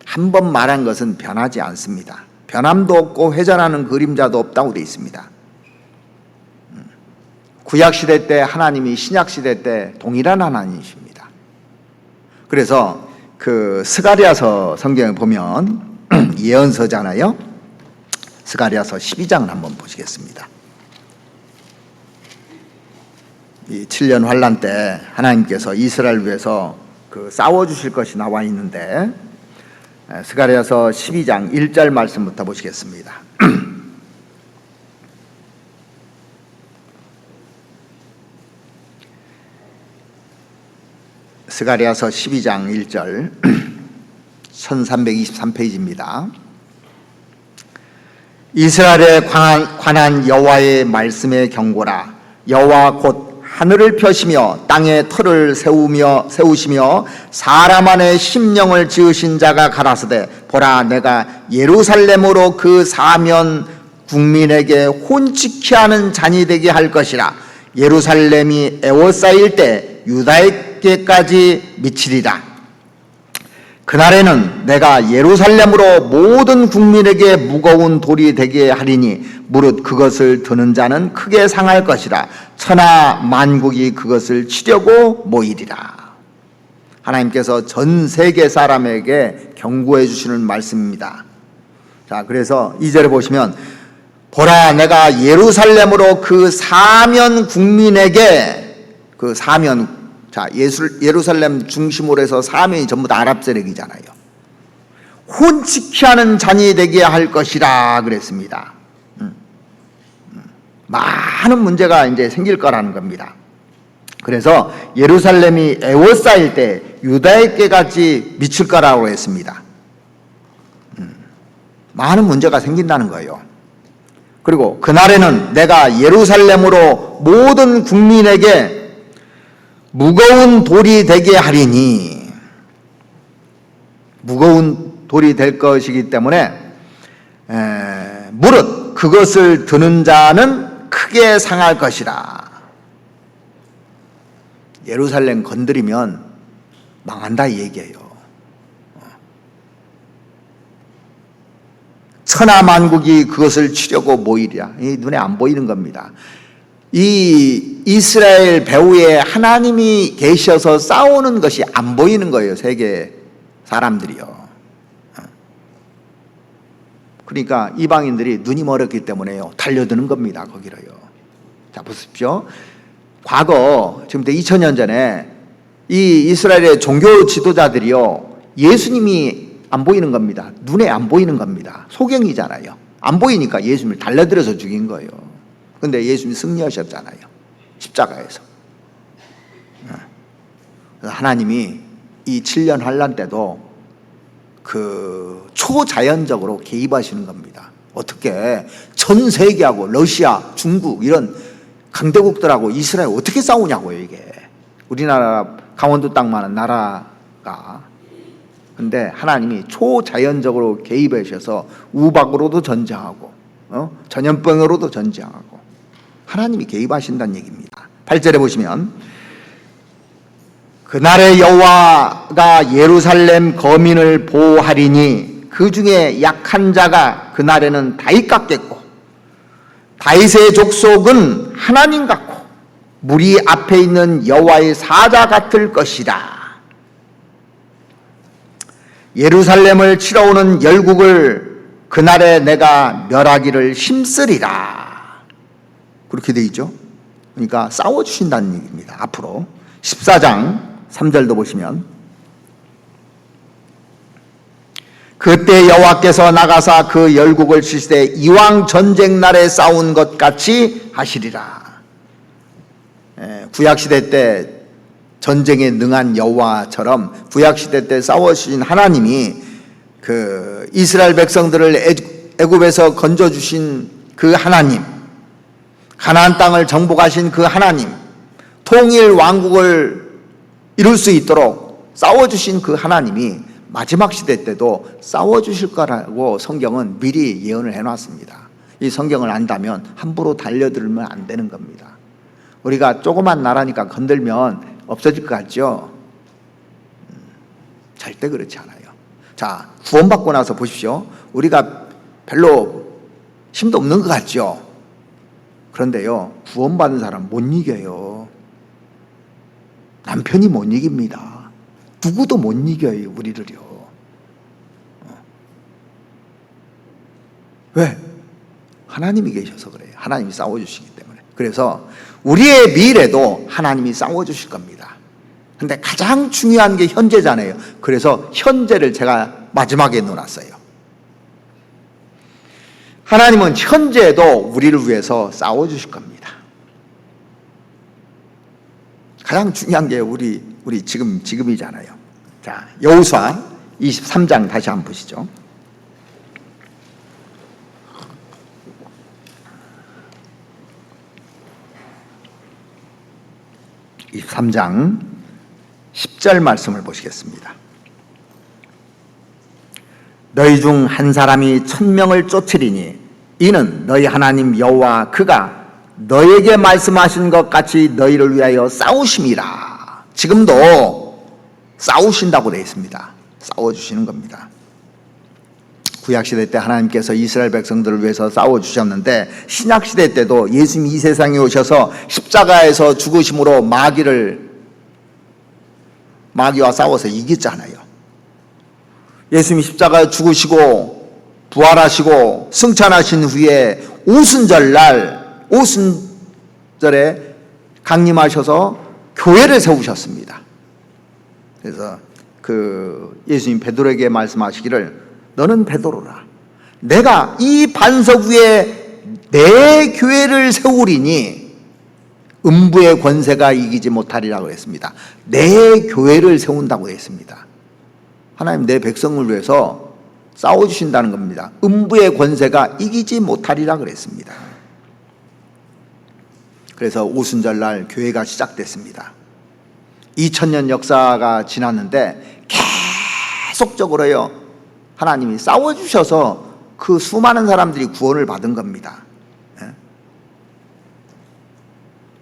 한 번 말한 것은 변하지 않습니다. 변함도 없고 회전하는 그림자도 없다고 되어 있습니다. 구약시대 때 하나님이 신약시대 때 동일한 하나님이십니다. 그래서 그 스가랴서 성경에 보면 예언서잖아요. 스가랴서 12장을 한번 보시겠습니다. 이 7년 환란 때 하나님께서 이스라엘 위해서 싸워주실 것이 나와 있는데, 스가랴서 12장 1절 말씀부터 보시겠습니다. 스가랴서 12장 1절 1323페이지입니다. 이스라엘에 관한 여호와의 말씀의 경고라. 여호와 곧 하늘을 펴시며 땅에 터를 세우시며 사람 안에 심령을 지으신 자가 가라사대 보라 내가 예루살렘으로 그 사면 국민에게 혼치케 하는 잔이 되게 할 것이라. 예루살렘이 애워싸일 때 유다에게까지 미치리라. 그날에는 내가 예루살렘으로 모든 국민에게 무거운 돌이 되게 하리니 무릇 그것을 드는 자는 크게 상할 것이라. 천하 만국이 그것을 치려고 모이리라. 하나님께서 전 세계 사람에게 경고해 주시는 말씀입니다. 자, 그래서 2절에 보시면 보라 내가 예루살렘으로 그 사면 국민에게, 그 사면, 자, 예루살렘 중심으로 해서 사면이 전부 다 아랍 세력이잖아요. 혼치케 하는 잔이 되게 할 것이라 그랬습니다. 많은 문제가 이제 생길 거라는 겁니다. 그래서 예루살렘이 애워싸일 때 유다에게까지 미칠 거라고 했습니다. 많은 문제가 생긴다는 거예요. 그리고 그날에는 내가 예루살렘으로 모든 국민에게 무거운 돌이 되게 하리니, 무거운 돌이 될 것이기 때문에 무릇 그것을 드는 자는 크게 상할 것이라. 예루살렘 건드리면 망한다 이 얘기예요. 천하 만국이 그것을 치려고 모이리라. 이 눈에 안 보이는 겁니다. 이 이스라엘 배후에 하나님이 계셔서 싸우는 것이 안 보이는 거예요, 세계 사람들이요. 그러니까 이방인들이 눈이 멀었기 때문에요, 달려드는 겁니다, 거기로요. 자, 보십시오. 과거, 지금부터 2000년 전에 이 이스라엘의 종교 지도자들이요, 예수님이 안 보이는 겁니다. 눈에 안 보이는 겁니다. 소경이잖아요. 안 보이니까 예수님을 달려들어서 죽인 거예요. 근데 예수님이 승리하셨잖아요, 십자가에서. 하나님이 이 7년 환란 때도 그 초자연적으로 개입하시는 겁니다. 어떻게 전 세계하고 러시아, 중국 이런 강대국들하고 이스라엘 어떻게 싸우냐고요, 이게. 우리나라 강원도 땅만한 나라가. 근데 하나님이 초자연적으로 개입하셔서 우박으로도 전쟁하고 전염병으로도 전쟁하고 하나님이 개입하신다는 얘기입니다. 8절에 보시면 그날의 여호와가 예루살렘 거민을 보호하리니 그 중에 약한 자가 그날에는 다윗 같겠고 다윗의 족속은 하나님 같고 무리 앞에 있는 여호와의 사자 같을 것이라. 예루살렘을 치러 오는 열국을 그날에 내가 멸하기를 힘쓰리라. 그렇게 돼 있죠. 그러니까 싸워주신다는 얘기입니다. 앞으로 14장 3절도 보시면 그때 여호와께서 나가사 그 열국을 치시되 이왕 전쟁 날에 싸운 것 같이 하시리라. 구약시대 때 전쟁에 능한 여호와처럼 구약시대 때 싸워주신 하나님이 그 이스라엘 백성들을 애굽에서 건져주신 그 하나님, 가나안 땅을 정복하신 그 하나님, 통일 왕국을 이룰 수 있도록 싸워주신 그 하나님이 마지막 시대 때도 싸워주실 거라고 성경은 미리 예언을 해놨습니다. 이 성경을 안다면 함부로 달려들면 안 되는 겁니다. 우리가 조그만 나라니까 건들면 없어질 것 같죠? 절대 그렇지 않아요. 자, 구원받고 나서 보십시오. 우리가 별로 힘도 없는 것 같죠? 그런데요, 구원받은 사람 못 이겨요. 남편이 못 이깁니다. 누구도 못 이겨요, 우리를요. 왜? 하나님이 계셔서 그래요. 하나님이 싸워주시기 때문에. 그래서 우리의 미래도 하나님이 싸워주실 겁니다. 근데 가장 중요한 게 현재잖아요. 그래서 현재를 제가 마지막에 놓았어요. 하나님은 현재에도 우리를 위해서 싸워주실 겁니다. 가장 중요한 게 우리 지금이잖아요. 자, 여호수아 23장 다시 한번 보시죠. 23장 10절 말씀을 보시겠습니다. 너희 중 한 사람이 1000명을 쫓으리니 이는 너희 하나님 여호와 그가 너에게 말씀하신 것 같이 너희를 위하여 싸우심이라. 지금도 싸우신다고 되어 있습니다. 싸워주시는 겁니다. 구약시대 때 하나님께서 이스라엘 백성들을 위해서 싸워주셨는데 신약시대 때도 예수님이 이 세상에 오셔서 십자가에서 죽으심으로 마귀와 싸워서 이겼잖아요. 예수님이 십자가에 죽으시고 부활하시고 승천하신 후에 오순절에 강림하셔서 교회를 세우셨습니다. 그래서 예수님 베드로에게 말씀하시기를 너는 베드로라. 내가 이 반석 위에 내 교회를 세우리니 음부의 권세가 이기지 못하리라고 했습니다. 내 교회를 세운다고 했습니다. 하나님 내 백성을 위해서 싸워주신다는 겁니다. 음부의 권세가 이기지 못하리라 그랬습니다. 그래서 오순절날 교회가 시작됐습니다. 2000년 역사가 지났는데 계속적으로요 하나님이 싸워주셔서 그 수많은 사람들이 구원을 받은 겁니다.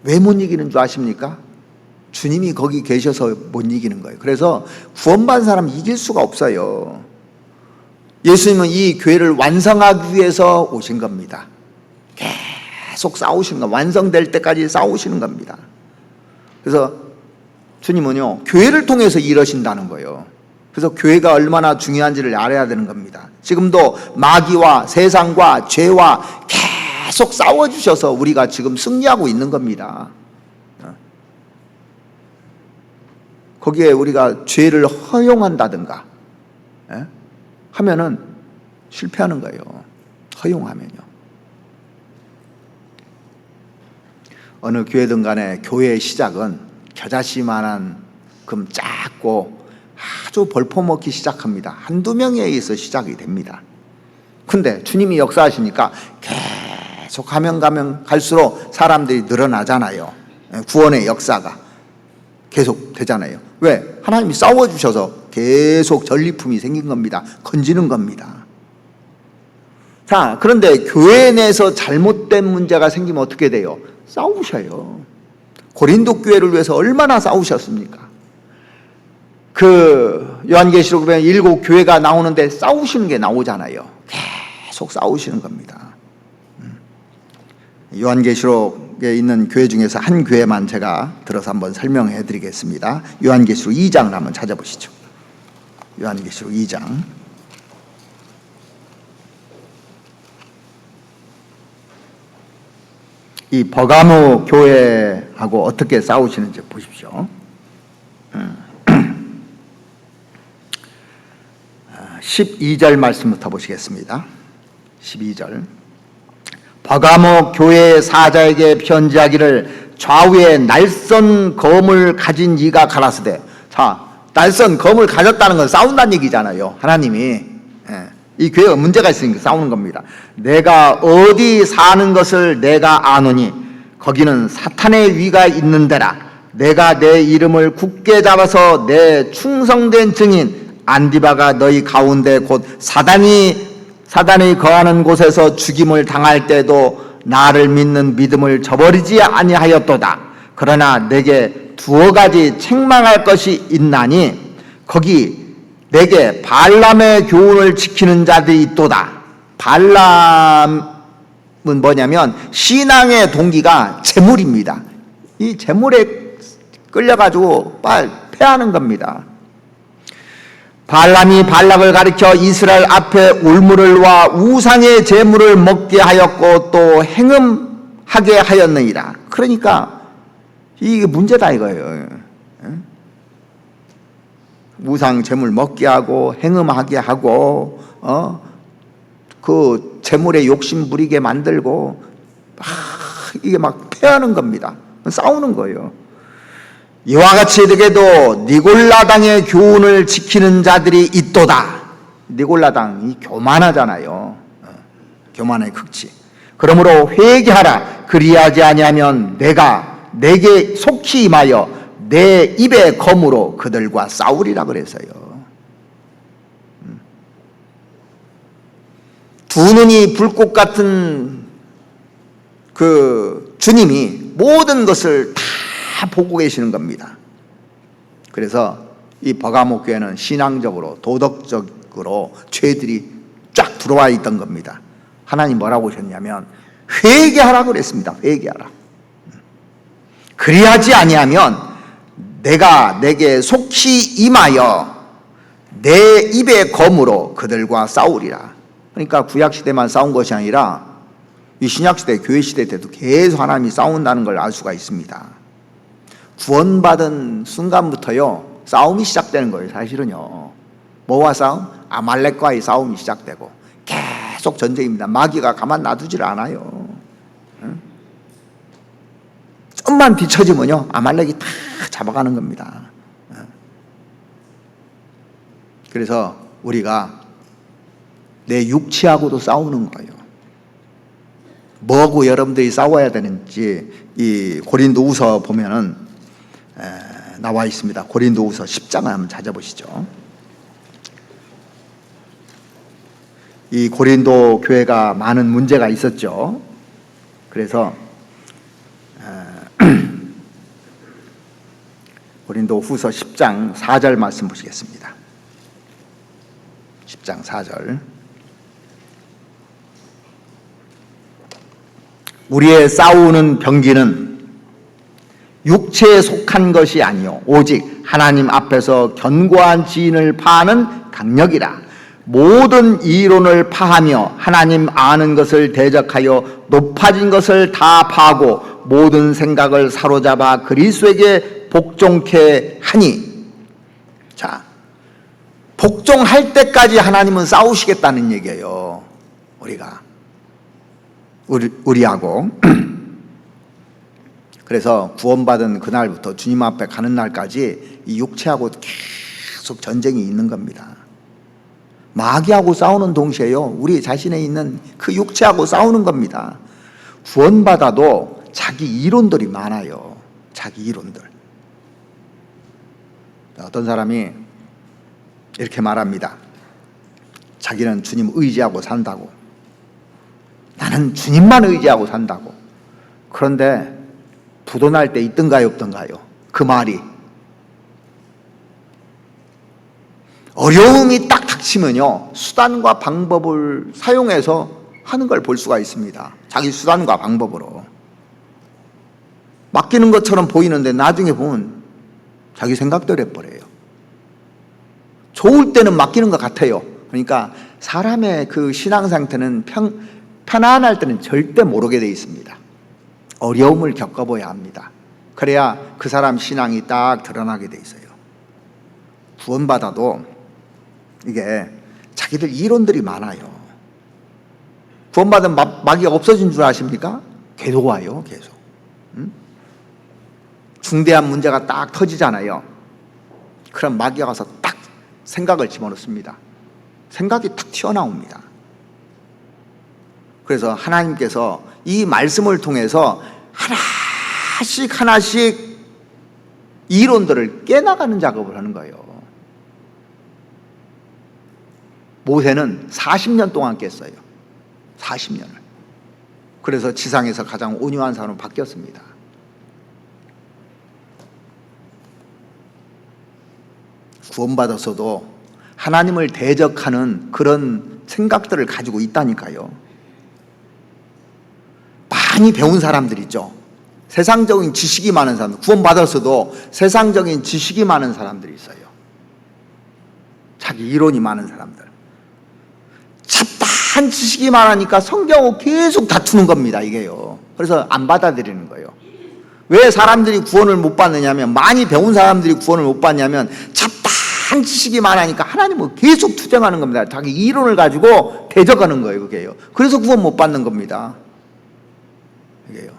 왜 못 이기는 줄 아십니까? 주님이 거기 계셔서 못 이기는 거예요. 그래서 구원받은 사람 이길 수가 없어요. 예수님은 이 교회를 완성하기 위해서 오신 겁니다. 계속 싸우시는 겁니다. 완성될 때까지 싸우시는 겁니다. 그래서 주님은요 교회를 통해서 이러신다는 거예요. 그래서 교회가 얼마나 중요한지를 알아야 되는 겁니다. 지금도 마귀와 세상과 죄와 계속 싸워주셔서 우리가 지금 승리하고 있는 겁니다. 거기에 우리가 죄를 허용한다든가 하면은 실패하는 거예요. 허용하면요. 어느 교회든 간에 교회의 시작은 겨자씨만한 금 작고 아주 벌퍼먹기 시작합니다. 한두 명에 의해서 시작이 됩니다. 근데 주님이 역사하시니까 계속 가면 갈수록 사람들이 늘어나잖아요. 구원의 역사가 계속 되잖아요. 왜? 하나님이 싸워주셔서 계속 전리품이 생긴 겁니다. 건지는 겁니다. 자, 그런데 교회 내에서 잘못된 문제가 생기면 어떻게 돼요? 싸우셔요. 고린도 교회를 위해서 얼마나 싸우셨습니까? 요한계시록 보면 7 교회가 나오는데 싸우시는 게 나오잖아요. 계속 싸우시는 겁니다. 요한계시록에 있는 교회 중에서 한 교회만 제가 들어서 한번 설명해 드리겠습니다. 요한계시록 2장을 한번 찾아보시죠. 요한계시록 2장. 이 버가모 교회하고 어떻게 싸우시는지 보십시오. 12절 말씀부터 보시겠습니다. 12절. 버가모 교회의 사자에게 편지하기를 좌우에 날선 검을 가진 이가 가라사대. 자, 날선 검을 가졌다는 건 싸운다는 얘기잖아요. 하나님이. 이 교회가 문제가 있으니까 싸우는 겁니다. 내가 어디 사는 것을 내가 아노니 거기는 사탄의 위가 있는 데라. 내가 내 이름을 굳게 잡아서 내 충성된 증인 안디바가 너희 가운데 곧 사단이 거하는 곳에서 죽임을 당할 때도 나를 믿는 믿음을 저버리지 아니하였도다. 그러나 내게 두어 가지 책망할 것이 있나니 거기 내게 발람의 교훈을 지키는 자들이 있도다. 발람은 뭐냐면 신앙의 동기가 재물입니다. 이 재물에 끌려가지고 패하는 겁니다. 발람이 발락을 가리켜 이스라엘 앞에 울무를와 우상의 제물을 먹게 하였고 또 행음하게 하였느니라. 그러니까 이게 문제다 이거예요. 우상 제물 먹게 하고 행음하게 하고 그 제물에 욕심 부리게 만들고 이게 막 패하는 겁니다. 싸우는 거예요. 이와 같이 되게도 니골라당의 교훈을 지키는 자들이 있도다. 니골라당이 교만하잖아요. 교만의 극치. 그러므로 회개하라. 그리하지 아니하면 내가 내게 속히 임하여 내 입의 검으로 그들과 싸우리라 그랬어요. 두 눈이 불꽃 같은 그 주님이 모든 것을 다 보고 계시는 겁니다. 그래서 이 버가모 교회는 신앙적으로 도덕적으로 죄들이 쫙 들어와 있던 겁니다. 하나님 뭐라고 하셨냐면 회개하라 그랬습니다. 회개하라. 그리하지 아니하면 내가 내게 속히 임하여 내 입의 검으로 그들과 싸우리라. 그러니까 구약시대만 싸운 것이 아니라 이 신약시대 교회시대 때도 계속 하나님이 싸운다는 걸 알 수가 있습니다. 구원받은 순간부터요 싸움이 시작되는 거예요. 사실은요 뭐와 싸움? 아말렉과의 싸움이 시작되고 계속 전쟁입니다. 마귀가 가만 놔두질 않아요. 좀만 뒤처지면요 아말렉이 다 잡아가는 겁니다. 그래서 우리가 내 육체하고도 싸우는 거예요. 뭐하고 여러분들이 싸워야 되는지 이 고린도후서 보면은 나와 있습니다. 고린도후서 10장을 한번 찾아보시죠. 이 고린도 교회가 많은 문제가 있었죠. 그래서 고린도후서 10장 4절 말씀 보시겠습니다. 10장 4절. 우리의 싸우는 병기는 육체에 속한 것이 아니요 오직 하나님 앞에서 견고한 지인을 파하는 강력이라. 모든 이론을 파하며 하나님 아는 것을 대적하여 높아진 것을 다 파하고 모든 생각을 사로잡아 그리스도에게 복종케 하니. 자, 복종할 때까지 하나님은 싸우시겠다는 얘기예요. 우리하고. 그래서 구원받은 그날부터 주님 앞에 가는 날까지 이 육체하고 계속 전쟁이 있는 겁니다. 마귀하고 싸우는 동시에요 우리 자신에 있는 그 육체하고 싸우는 겁니다. 구원받아도 자기 이론들이 많아요. 자기 이론들. 어떤 사람이 이렇게 말합니다. 자기는 주님 의지하고 산다고. 나는 주님만 의지하고 산다고. 그런데 부도 날 때 있던가요 없던가요? 그 말이. 어려움이 딱 닥치면요 수단과 방법을 사용해서 하는 걸 볼 수가 있습니다. 자기 수단과 방법으로 맡기는 것처럼 보이는데 나중에 보면 자기 생각대로 해버려요. 좋을 때는 맡기는 것 같아요. 그러니까 사람의 그 신앙 상태는 편안할 때는 절대 모르게 되어 있습니다. 어려움을 겪어봐야 합니다. 그래야 그 사람 신앙이 딱 드러나게 돼 있어요. 구원받아도 이게 자기들 이론들이 많아요. 구원받은 마귀가 없어진 줄 아십니까? 계속 와요. 계속. 중대한 문제가 딱 터지잖아요. 그럼 마귀가 가서 딱 생각을 집어넣습니다. 생각이 탁 튀어나옵니다. 그래서 하나님께서 이 말씀을 통해서 하나씩 이론들을 깨나가는 작업을 하는 거예요. 모세는 40년 동안 깼어요. 40년을. 그래서 지상에서 가장 온유한 사람으로 바뀌었습니다. 구원받았어도 하나님을 대적하는 그런 생각들을 가지고 있다니까요. 많이 배운 사람들 있죠. 세상적인 지식이 많은 사람들, 구원받았어도 세상적인 지식이 많은 사람들이 있어요. 자기 이론이 많은 사람들. 잡다한 지식이 많으니까 성경하고 계속 다투는 겁니다, 이게요. 그래서 안 받아들이는 거예요. 왜 사람들이 구원을 못 받느냐면, 많이 배운 사람들이 구원을 못 받냐면 잡다한 지식이 많으니까 하나님을 계속 투쟁하는 겁니다. 자기 이론을 가지고 대적하는 거예요, 그게요. 그래서 구원 못 받는 겁니다, 이게요.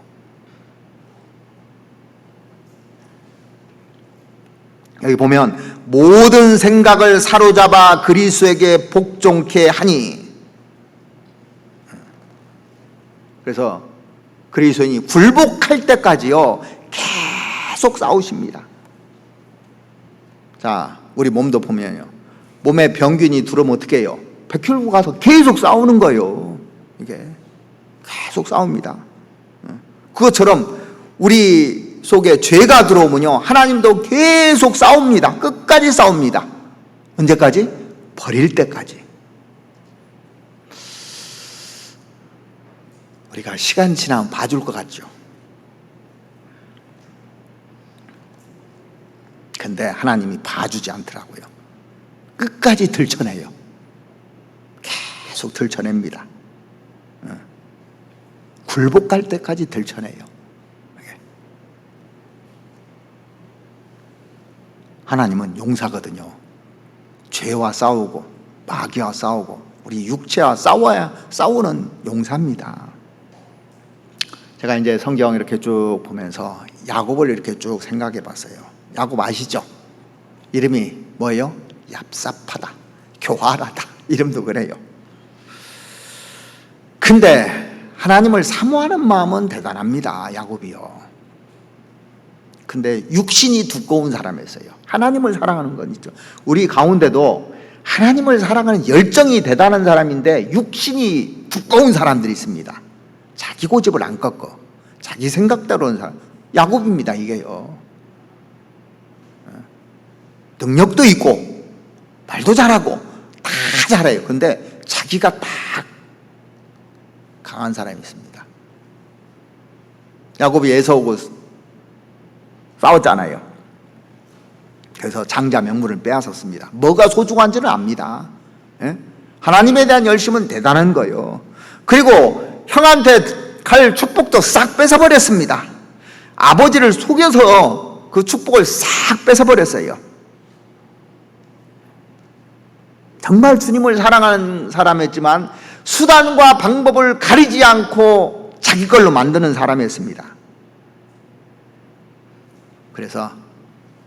여기 보면 모든 생각을 사로잡아 그리스도에게 복종케 하니, 그래서 그리스도인이 굴복할 때까지요 계속 싸우십니다. 자, 우리 몸도 보면요, 몸에 병균이 들어오면 어떻게 해요? 백혈구 가서 계속 싸우는 거예요. 이게 계속 싸웁니다. 그것처럼 우리 속에 죄가 들어오면요 하나님도 계속 싸웁니다. 끝까지 싸웁니다. 언제까지? 버릴 때까지. 우리가 시간 지나면 봐줄 것 같죠. 근데 하나님이 봐주지 않더라고요. 끝까지 들춰내요. 계속 들춰냅니다. 굴복할 때까지 들춰내요. 하나님은 용사거든요. 죄와 싸우고 마귀와 싸우고 우리 육체와 싸우는 용사입니다. 제가 이제 성경 이렇게 쭉 보면서 야곱을 이렇게 쭉 생각해 봤어요. 야곱 아시죠? 이름이 뭐예요? 얍삽하다, 교활하다, 이름도 그래요. 근데 하나님을 사모하는 마음은 대단합니다, 야곱이요. 근데 육신이 두꺼운 사람이었어요. 하나님을 사랑하는 건 있죠. 우리 가운데도 하나님을 사랑하는 열정이 대단한 사람인데 육신이 두꺼운 사람들이 있습니다. 자기 고집을 안 꺾어. 자기 생각대로 하는 사람. 야곱입니다, 이게요. 능력도 있고 말도 잘하고 다 잘해요. 근데 자기가 딱 강한 사람이 있습니다. 야곱이 에서하고 싸웠잖아요. 그래서 장자 명분을 빼앗았습니다. 뭐가 소중한지는 압니다. 하나님에 대한 열심은 대단한 거예요. 그리고 형한테 갈 축복도 싹 뺏어버렸습니다. 아버지를 속여서 그 축복을 싹 뺏어버렸어요. 정말 주님을 사랑하는 사람이었지만 수단과 방법을 가리지 않고 자기 걸로 만드는 사람이었습니다. 그래서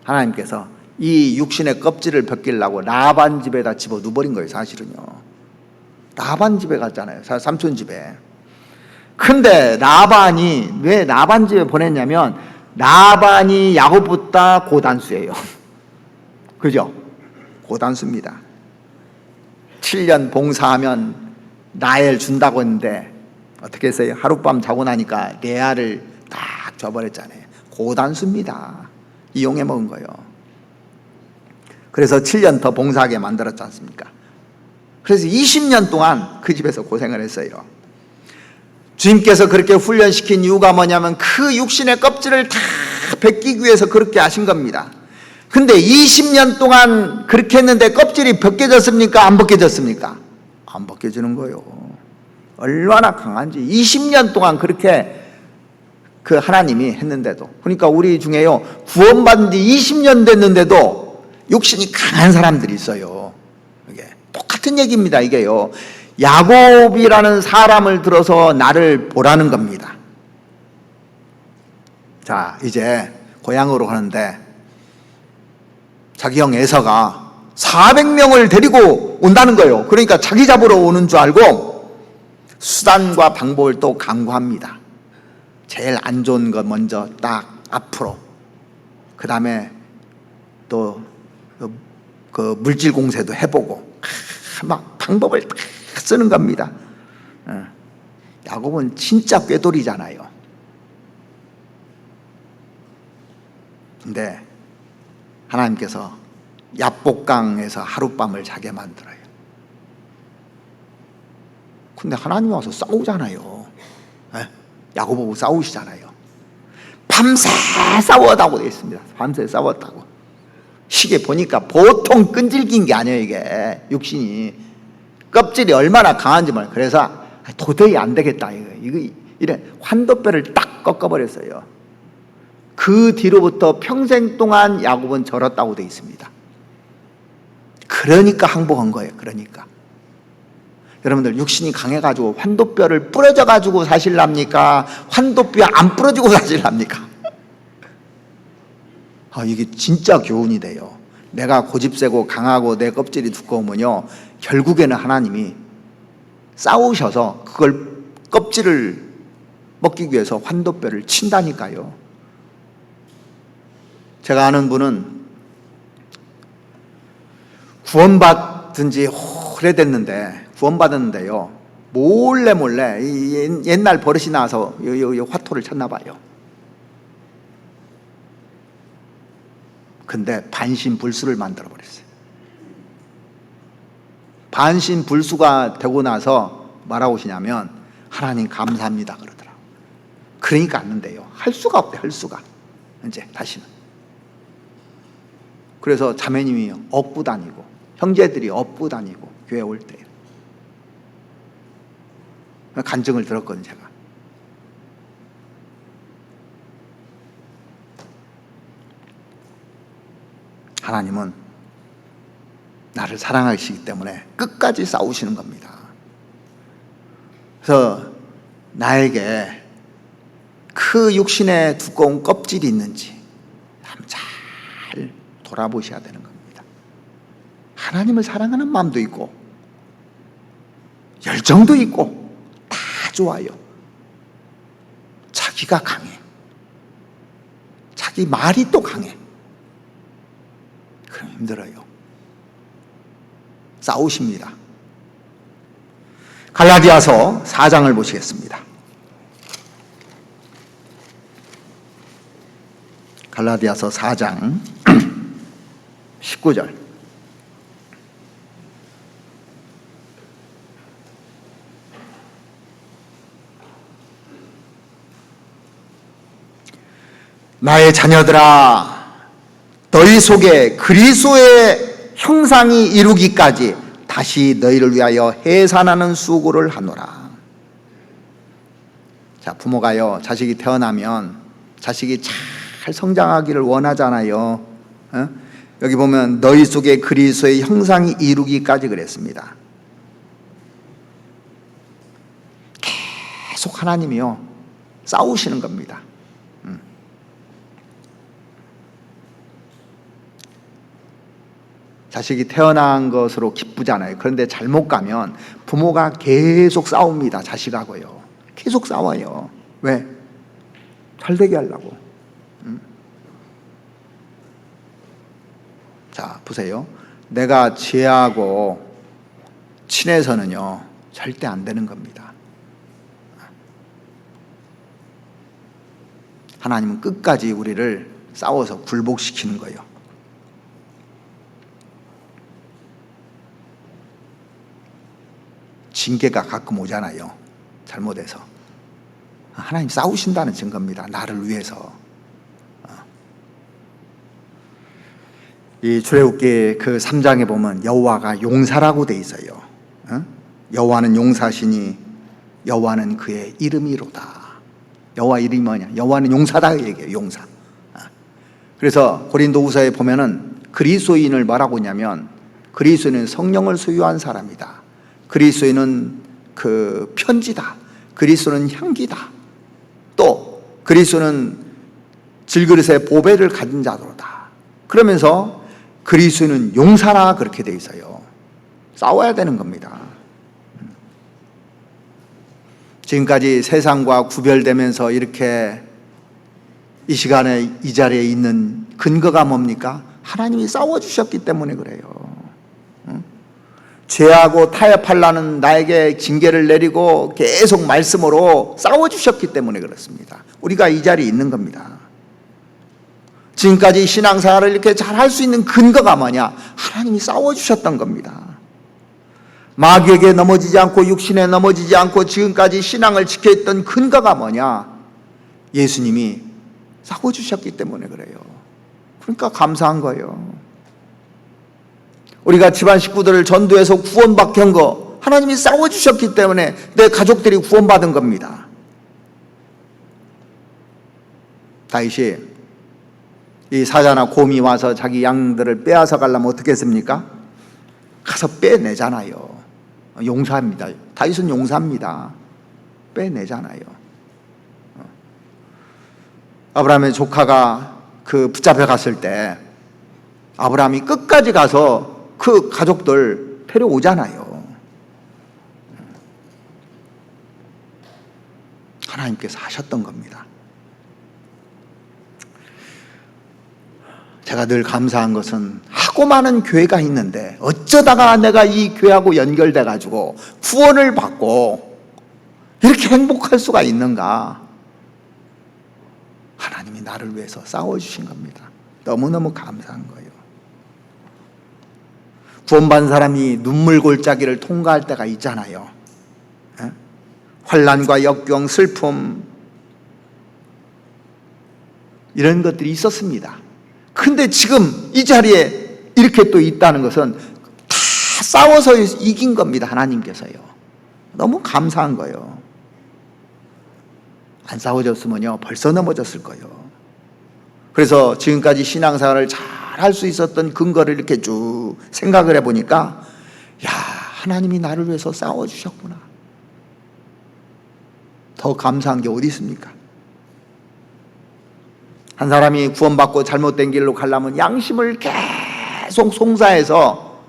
하나님께서 이 육신의 껍질을 벗기려고 라반 집에다 집어넣어버린 거예요, 사실은요. 라반 집에 갔잖아요, 삼촌 집에. 근데 라반이 왜 라반 집에 보냈냐면 라반이 야곱보다 고단수예요. 그죠? 고단수입니다. 7년 봉사하면 라헬 준다고 했는데 어떻게 했어요? 하룻밤 자고 나니까 레아를 딱 줘버렸잖아요. 고단수입니다. 이용해 먹은 거예요. 그래서 7년 더 봉사하게 만들었지 않습니까? 그래서 20년 동안 그 집에서 고생을 했어요. 주님께서 그렇게 훈련시킨 이유가 뭐냐면 그 육신의 껍질을 다 벗기기 위해서 그렇게 하신 겁니다. 근데 20년 동안 그렇게 했는데 껍질이 벗겨졌습니까? 안 벗겨졌습니까? 안 벗겨지는 거예요. 얼마나 강한지. 20년 동안 그렇게 그 하나님이 했는데도. 그러니까 우리 중에요, 구원받은 지 20년 됐는데도 육신이 강한 사람들이 있어요. 이게 똑같은 얘기입니다, 이게요. 야곱이라는 사람을 들어서 나를 보라는 겁니다. 자, 이제 고향으로 가는데 자기 형 에서가 400명을 데리고 온다는 거예요. 그러니까 자기 잡으러 오는 줄 알고 수단과 방법을 또 강구합니다. 제일 안 좋은 거 먼저 딱 앞으로, 그 다음에 또 그 물질 공세도 해보고 막 방법을 다 쓰는 겁니다. 야곱은 진짜 꾀돌이잖아요. 근데 하나님께서 야복강에서 하룻밤을 자게 만들어요. 근데 하나님 와서 싸우잖아요. 야곱하고 싸우시잖아요. 밤새 싸웠다고 되어 있습니다. 밤새 싸웠다고. 시계 보니까 보통 끈질긴 게 아니에요. 이게 육신이 껍질이 얼마나 강한지 몰라요. 그래서 도저히 안 되겠다. 이거 이래 환도뼈를 딱 꺾어버렸어요. 그 뒤로부터 평생 동안 야곱은 절었다고 되어 있습니다. 그러니까 항복한 거예요. 그러니까 여러분들 육신이 강해가지고 환도뼈를 부러져가지고 사실랍니까? 환도뼈 안 부러지고 사실랍니까? 이게 진짜 교훈이 돼요. 내가 고집세고 강하고 내 껍질이 두꺼우면요, 결국에는 하나님이 싸우셔서 그걸 껍질을 먹기 위해서 환도뼈를 친다니까요. 제가 아는 분은 구원받은 지 오래됐는데, 구원받았는데요, 몰래 옛날 버릇이 나서 화토를 쳤나 봐요. 근데 반신불수를 만들어 버렸어요. 반신불수가 되고 나서 뭐라고 하시냐면, 하나님 감사합니다 그러더라고요. 그러니까 안 된대요. 할 수가 없대요. 할 수가. 이제 다시는. 그래서 자매님이 업고 다니고 형제들이 업고 다니고 교회 올 때 간증을 들었거든요. 제가. 하나님은 나를 사랑하시기 때문에 끝까지 싸우시는 겁니다. 그래서 나에게 그 육신에 두꺼운 껍질이 있는지 한번 잘 돌아보셔야 되는 겁니다. 하나님을 사랑하는 마음도 있고 열정도 있고 다 좋아요. 자기가 강해. 자기 말이 또 강해. 그럼 힘들어요. 싸우십니다. 갈라디아서 4장을 보시겠습니다. 갈라디아서 4장 19절. 나의 자녀들아, 너희 속에 그리스도의 형상이 이루기까지 다시 너희를 위하여 해산하는 수고를 하노라. 자, 부모가요, 자식이 태어나면 자식이 잘 성장하기를 원하잖아요. 여기 보면 너희 속에 그리스도의 형상이 이루기까지 그랬습니다. 계속 하나님이요 싸우시는 겁니다. 자식이 태어난 것으로 기쁘잖아요. 그런데 잘못 가면 부모가 계속 싸웁니다. 자식하고요. 계속 싸워요. 왜? 잘되게 하려고. 자, 보세요. 내가 지혜하고 친해서는요 절대 안 되는 겁니다. 하나님은 끝까지 우리를 싸워서 굴복시키는 거예요. 징계가 가끔 오잖아요. 잘못해서. 하나님 싸우신다는 증거입니다. 나를 위해서. 이 출애굽기 그 3장에 보면 여호와가 용사라고 돼 있어요. 여호와는 용사시니 여호와는 그의 이름이로다. 여호와 이름이 뭐냐? 여호와는 용사다 얘기해요. 용사. 그래서 고린도후서에 보면은 그리스도인을 뭐라고 하냐면 그리스도인은 성령을 소유한 사람이다. 그리스도인은 그 편지다. 그리스도는 향기다. 또 그리스도는 질그릇의 보배를 가진 자로다. 그러면서 그리스도인은 용사라 그렇게 돼 있어요. 싸워야 되는 겁니다. 지금까지 세상과 구별되면서 이렇게 이 시간에 이 자리에 있는 근거가 뭡니까? 하나님이 싸워주셨기 때문에 그래요. 죄하고 타협하려는 나에게 징계를 내리고 계속 말씀으로 싸워주셨기 때문에 그렇습니다. 우리가 이 자리에 있는 겁니다. 지금까지 신앙생활을 이렇게 잘 할 수 있는 근거가 뭐냐? 하나님이 싸워주셨던 겁니다. 마귀에게 넘어지지 않고 육신에 넘어지지 않고 지금까지 신앙을 지켜있던 근거가 뭐냐? 예수님이 싸워주셨기 때문에 그래요. 그러니까 감사한 거예요. 우리가 집안 식구들을 전도해서 구원받게 한 거 하나님이 싸워주셨기 때문에 내 가족들이 구원받은 겁니다. 다윗이 이 사자나 곰이 와서 자기 양들을 빼앗아 가려면 어떻게 했습니까? 가서 빼내잖아요. 용사입니다. 다윗은 용사입니다. 빼내잖아요. 아브라함의 조카가 그 붙잡혀 갔을 때 아브라함이 끝까지 가서 그 가족들 데려오잖아요. 하나님께서 하셨던 겁니다. 제가 늘 감사한 것은 하고 많은 교회가 있는데 어쩌다가 내가 이 교회하고 연결돼 가지고 구원을 받고 이렇게 행복할 수가 있는가? 하나님이 나를 위해서 싸워주신 겁니다. 너무너무 감사한 거예요. 구원받은 사람이 눈물 골짜기를 통과할 때가 있잖아요. 환난과 역경, 슬픔 이런 것들이 있었습니다. 근데 지금 이 자리에 이렇게 또 있다는 것은 다 싸워서 이긴 겁니다. 하나님께서요. 너무 감사한 거예요. 안 싸워졌으면요 벌써 넘어졌을 거예요. 그래서 지금까지 신앙생활을 잘 할 수 있었던 근거를 이렇게 쭉 생각을 해보니까 야, 하나님이 나를 위해서 싸워주셨구나. 더 감사한 게 어디 있습니까? 한 사람이 구원받고 잘못된 길로 가려면 양심을 계속 송사해서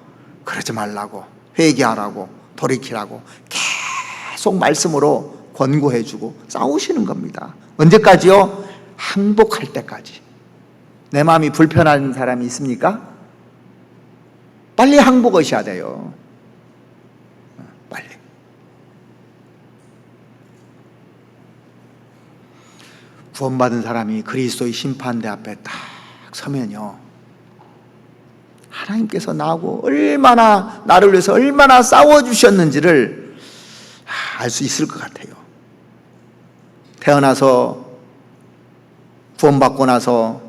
그러지 말라고, 회개하라고, 돌이키라고 계속 말씀으로 권고해주고 싸우시는 겁니다. 언제까지요? 항복할 때까지. 내 마음이 불편한 사람이 있습니까? 빨리 항복하셔야 돼요. 빨리. 구원받은 사람이 그리스도의 심판대 앞에 딱 서면요, 하나님께서 나하고 얼마나 나를 위해서 얼마나 싸워주셨는지를 알 수 있을 것 같아요. 태어나서 구원받고 나서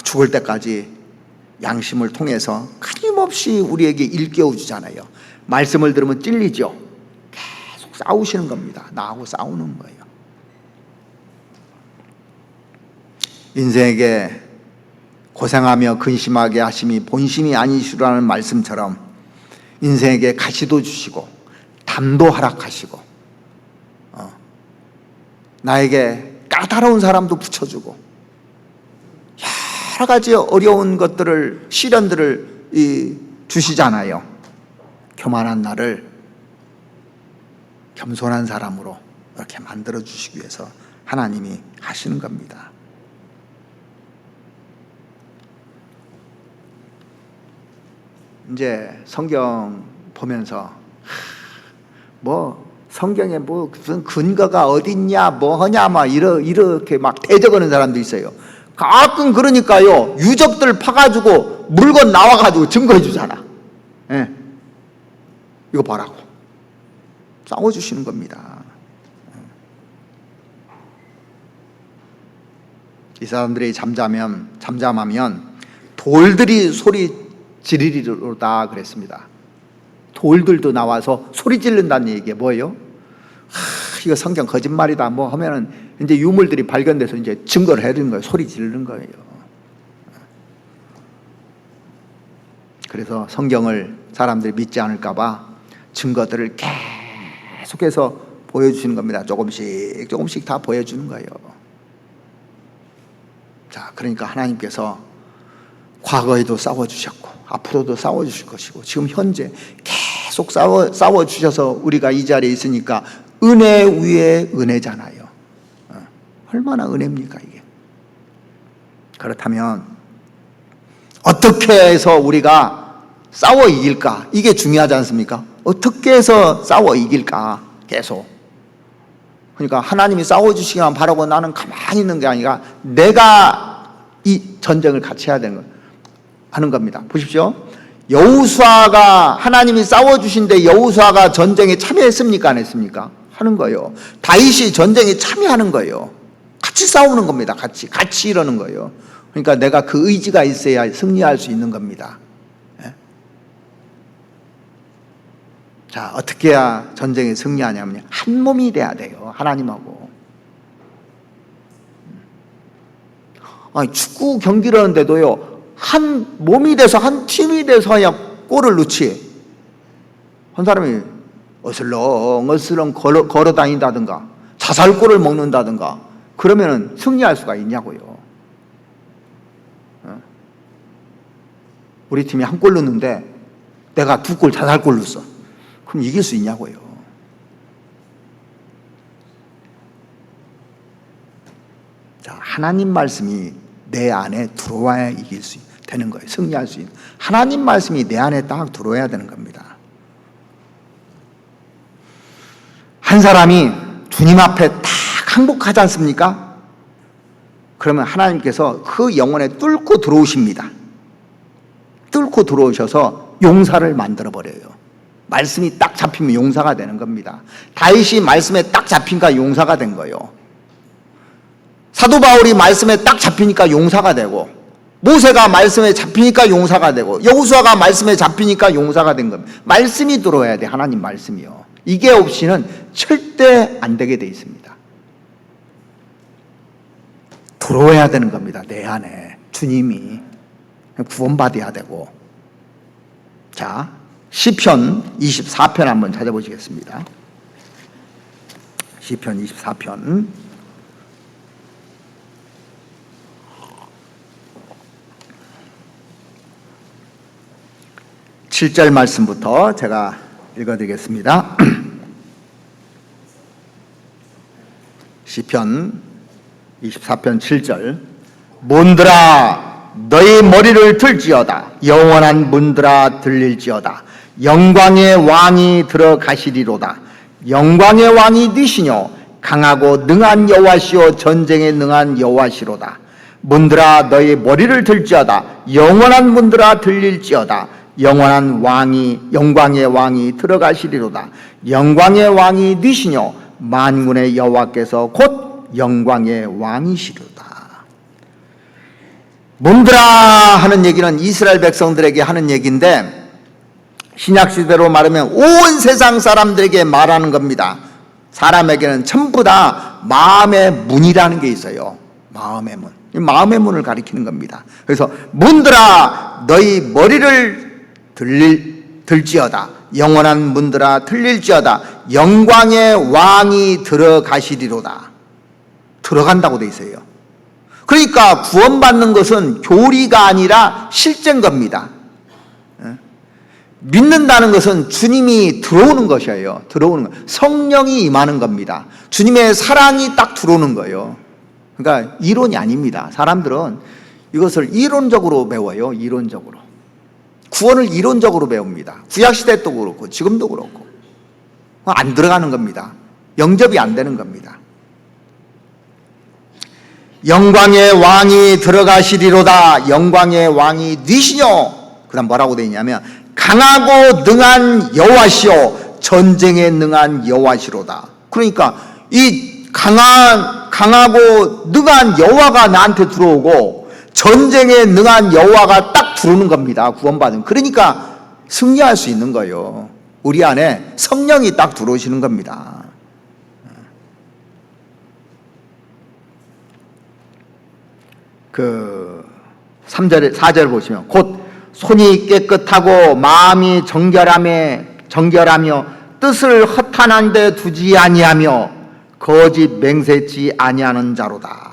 죽을 때까지 양심을 통해서 끊임없이 우리에게 일깨워 주잖아요. 말씀을 들으면 찔리죠. 계속 싸우시는 겁니다. 나하고 싸우는 거예요. 인생에게 고생하며 근심하게 하심이 본심이 아니시라는 말씀처럼 인생에게 가시도 주시고 담도 허락하시고 나에게 까다로운 사람도 붙여주고 여러 가지 어려운 것들을, 시련들을 주시잖아요. 교만한 나를 겸손한 사람으로 이렇게 만들어 주시기 위해서 하나님이 하시는 겁니다. 이제 성경 보면서 성경에 무슨 근거가 어딨냐 뭐하냐 막 이렇게 막 대적하는 사람도 있어요. 가끔 그러니까요 유적들 파가지고 물건 나와가지고 증거해 주잖아. 예. 이거 봐라고 싸워주시는 겁니다. 이 사람들이 잠잠하면 돌들이 소리 지르리로다 그랬습니다. 돌들도 나와서 소리 지른다는 얘기가 뭐예요? 이거 성경 거짓말이다 뭐 하면은 이제 유물들이 발견돼서 이제 증거를 해주는 거예요. 소리 지르는 거예요. 그래서 성경을 사람들이 믿지 않을까봐 증거들을 계속해서 보여주시는 겁니다. 조금씩 다 보여주는 거예요. 자, 그러니까 하나님께서 과거에도 싸워주셨고 앞으로도 싸워주실 것이고 지금 현재 계속 싸워주셔서 우리가 이 자리에 있으니까 은혜 위에 은혜잖아요. 얼마나 은혜입니까 이게. 그렇다면 어떻게 해서 우리가 싸워 이길까? 이게 중요하지 않습니까? 어떻게 해서 싸워 이길까? 계속. 그러니까 하나님이 싸워주시기만 바라고 나는 가만히 있는 게 아니라 내가 이 전쟁을 같이 해야 되는 거예요. 하는 겁니다. 보십시오. 여호수아가 하나님이 싸워주신데 여호수아가 전쟁에 참여했습니까? 안 했습니까? 하는 거예요. 다윗이 전쟁에 참여하는 거예요. 같이 싸우는 겁니다. 같이 이러는 거예요. 그러니까 내가 그 의지가 있어야 승리할 수 있는 겁니다. 예? 자, 어떻게 해야 전쟁에 승리하냐면요, 한 몸이 돼야 돼요. 하나님하고. 아니, 축구 경기를 하는데도요, 한 몸이 돼서 한 팀이 돼서야 골을 넣지. 한 사람이 어슬렁어슬렁 걸어 다닌다든가 자살골을 먹는다든가 그러면은 승리할 수가 있냐고요. 우리 팀이 한 골 넣는데 내가 2골 자살골 넣었어. 그럼 이길 수 있냐고요. 자, 하나님 말씀이 내 안에 들어와야 이길 수 되는 거예요. 승리할 수 있는. 하나님 말씀이 내 안에 딱 들어와야 되는 겁니다. 한 사람이 주님 앞에 딱 항복하지 않습니까? 그러면 하나님께서 그 영혼에 뚫고 들어오십니다. 뚫고 들어오셔서 용사를 만들어 버려요. 말씀이 딱 잡히면 용사가 되는 겁니다. 다윗이 말씀에 딱 잡히니까 용사가 된 거예요. 사도 바울이 말씀에 딱 잡히니까 용사가 되고, 모세가 말씀에 잡히니까 용사가 되고, 여호수아가 말씀에 잡히니까 용사가 된 겁니다. 말씀이 들어와야 돼. 하나님 말씀이요. 이게 없이는 절대 안 되게 돼 있습니다. 들어와야 되는 겁니다. 내 안에 주님이 구원받아야 되고. 자, 시편 24편 한번 찾아보시겠습니다. 시편 24편 7절 말씀부터 제가 읽어드리겠습니다. 시편 24편 7절. 문들아 너희 머리를 들지어다. 영원한 문들아 들릴지어다. 영광의 왕이 들어가시리로다. 영광의 왕이 니시뇨 강하고 능한 여호와시오 전쟁에 능한 여호와시로다. 문들아 너희 머리를 들지어다. 영원한 문들아 들릴지어다. 영원한 왕이 영광의 왕이 들어가시리로다. 영광의 왕이 니시뇨 만군의 여호와께서 곧 영광의 왕이시로다. 문들아 하는 얘기는 이스라엘 백성들에게 하는 얘기인데, 신약시대로 말하면 온 세상 사람들에게 말하는 겁니다. 사람에게는 전부 다 마음의 문이라는 게 있어요. 마음의 문. 마음의 문을 가리키는 겁니다. 그래서 문들아 너희 머리를 들지어다. 영원한 문들아 들릴지어다. 영광의 왕이 들어가시리로다. 들어간다고 돼 있어요. 그러니까 구원받는 것은 교리가 아니라 실제인 겁니다. 믿는다는 것은 주님이 들어오는 것이에요. 들어오는 것. 성령이 임하는 겁니다. 주님의 사랑이 딱 들어오는 거예요. 그러니까 이론이 아닙니다. 사람들은 이것을 이론적으로 배워요. 이론적으로. 구원을 이론적으로 배웁니다. 구약시대 때도 그렇고 지금도 그렇고. 안 들어가는 겁니다. 영접이 안 되는 겁니다. 영광의 왕이 들어가시리로다. 영광의 왕이 니시뇨. 그 다음 뭐라고 되어 있냐면 강하고 능한 여호와시오 전쟁에 능한 여호와시로다. 그러니까 이 강하고 능한 여호와가 나한테 들어오고 전쟁에 능한 여호와가 딱 들어오는 겁니다. 구원받은. 그러니까 승리할 수 있는 거예요. 우리 안에 성령이 딱 들어오시는 겁니다. 그 3절 4절 보시면 곧 손이 깨끗하고 마음이 정결하며 뜻을 허탄한 데 두지 아니하며 거짓 맹세치 아니하는 자로다.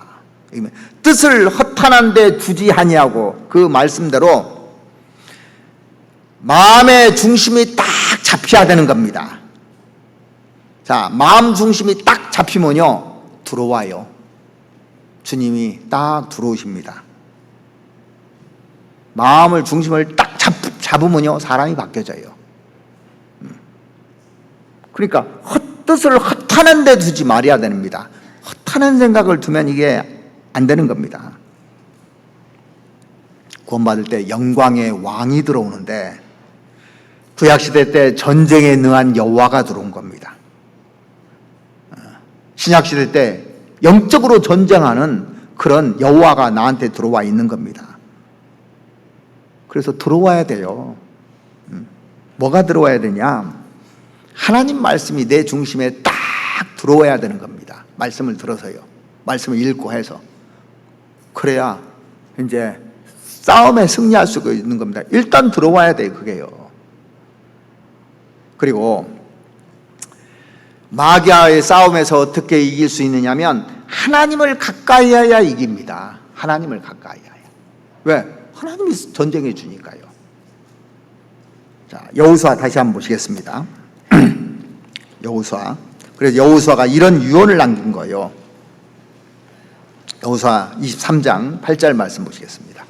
뜻을 허탄한 데 두지 아니하고, 그 말씀대로 마음의 중심이 딱 잡혀야 되는 겁니다. 자, 마음 중심이 딱 잡히면요 들어와요. 주님이 딱 들어오십니다. 마음을 중심을 딱 잡으면요 사람이 바뀌어져요. 그러니까 헛뜻을 헛하는 데 두지 말아야 됩니다. 헛하는 생각을 두면 이게 안 되는 겁니다. 구원받을 때 영광의 왕이 들어오는데 구약시대 때 전쟁에 능한 여호와가 들어온 겁니다. 신약시대 때 영적으로 전쟁하는 그런 여호와가 나한테 들어와 있는 겁니다. 그래서 들어와야 돼요. 뭐가 들어와야 되냐? 하나님 말씀이 내 중심에 딱 들어와야 되는 겁니다. 말씀을 들어서요. 말씀을 읽고 해서. 그래야 이제 싸움에 승리할 수 있는 겁니다. 일단 들어와야 돼요, 그게요. 그리고 마귀와의 싸움에서 어떻게 이길 수 있느냐면 하나님을 가까이 해야 이깁니다. 하나님을 가까이 해야. 왜? 하나님이 전쟁해 주니까요. 자, 여호수아 다시 한번 보시겠습니다. 여호수아. 그래서 여호수아가 이런 유언을 남긴 거예요. 여호수아 23장 8절 말씀 보시겠습니다.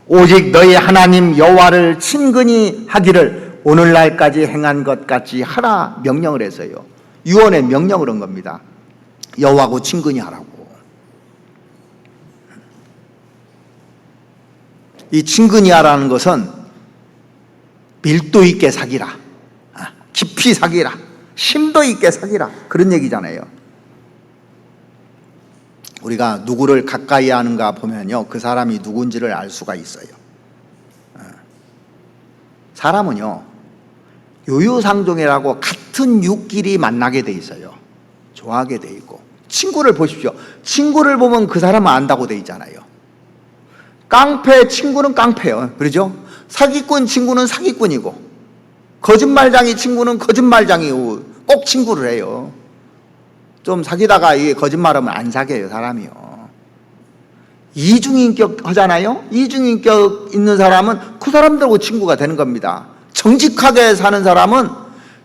오직 너희 하나님 여호와를 친근히 하기를 오늘날까지 행한 것 같이 하라 명령을 했어요. 유언의 명령을 한 겁니다. 여호와하고 친근히 하라고. 이 친근히 하라는 것은 밀도 있게 사귀라, 깊이 사귀라, 심도 있게 사귀라, 그런 얘기잖아요. 우리가 누구를 가까이 하는가 보면요 그 사람이 누군지를 알 수가 있어요. 사람은요 요요상종이라고 같은 육끼리 만나게 돼 있어요. 좋아하게 돼 있고. 친구를 보십시오. 친구를 보면 그 사람을 안다고 돼 있잖아요. 깡패 친구는 깡패요. 그러죠? 사기꾼 친구는 사기꾼이고, 거짓말장이 친구는 거짓말장이고, 꼭 친구를 해요. 좀 사귀다가 이게 거짓말하면 안 사귀어요, 사람이요. 이중인격 하잖아요? 이중인격 있는 사람은 그 사람들하고 친구가 되는 겁니다. 정직하게 사는 사람은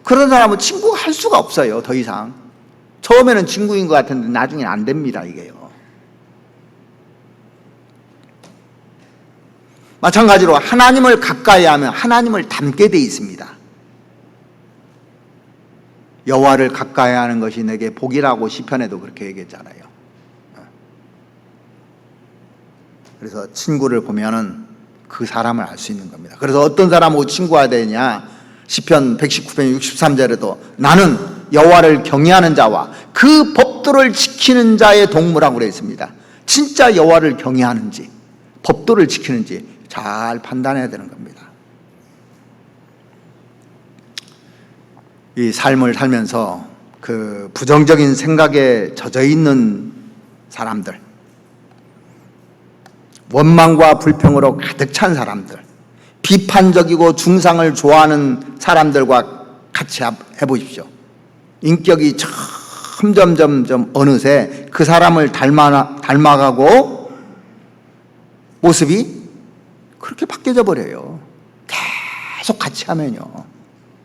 그런 사람은 친구가 할 수가 없어요, 더 이상. 처음에는 친구인 것 같은데 나중에는 안 됩니다, 이게요. 마찬가지로 하나님을 가까이 하면 하나님을 닮게 돼 있습니다. 여호와를 가까이 하는 것이 내게 복이라고 시편에도 그렇게 얘기했잖아요. 그래서 친구를 보면은 그 사람을 알 수 있는 겁니다. 그래서 어떤 사람하고 친구가 되냐? 시편 119편 63절에도 나는 여호와를 경외하는 자와 그 법도를 지키는 자의 동무라고 그래 있습니다. 진짜 여호와를 경외하는지 법도를 지키는지 잘 판단해야 되는 겁니다. 이 삶을 살면서 그 부정적인 생각에 젖어 있는 사람들, 원망과 불평으로 가득 찬 사람들, 비판적이고 중상을 좋아하는 사람들과 같이 해보십시오. 인격이 점점 어느새 그 사람을 닮아가고 모습이 그렇게 바뀌어져 버려요. 계속 같이 하면요.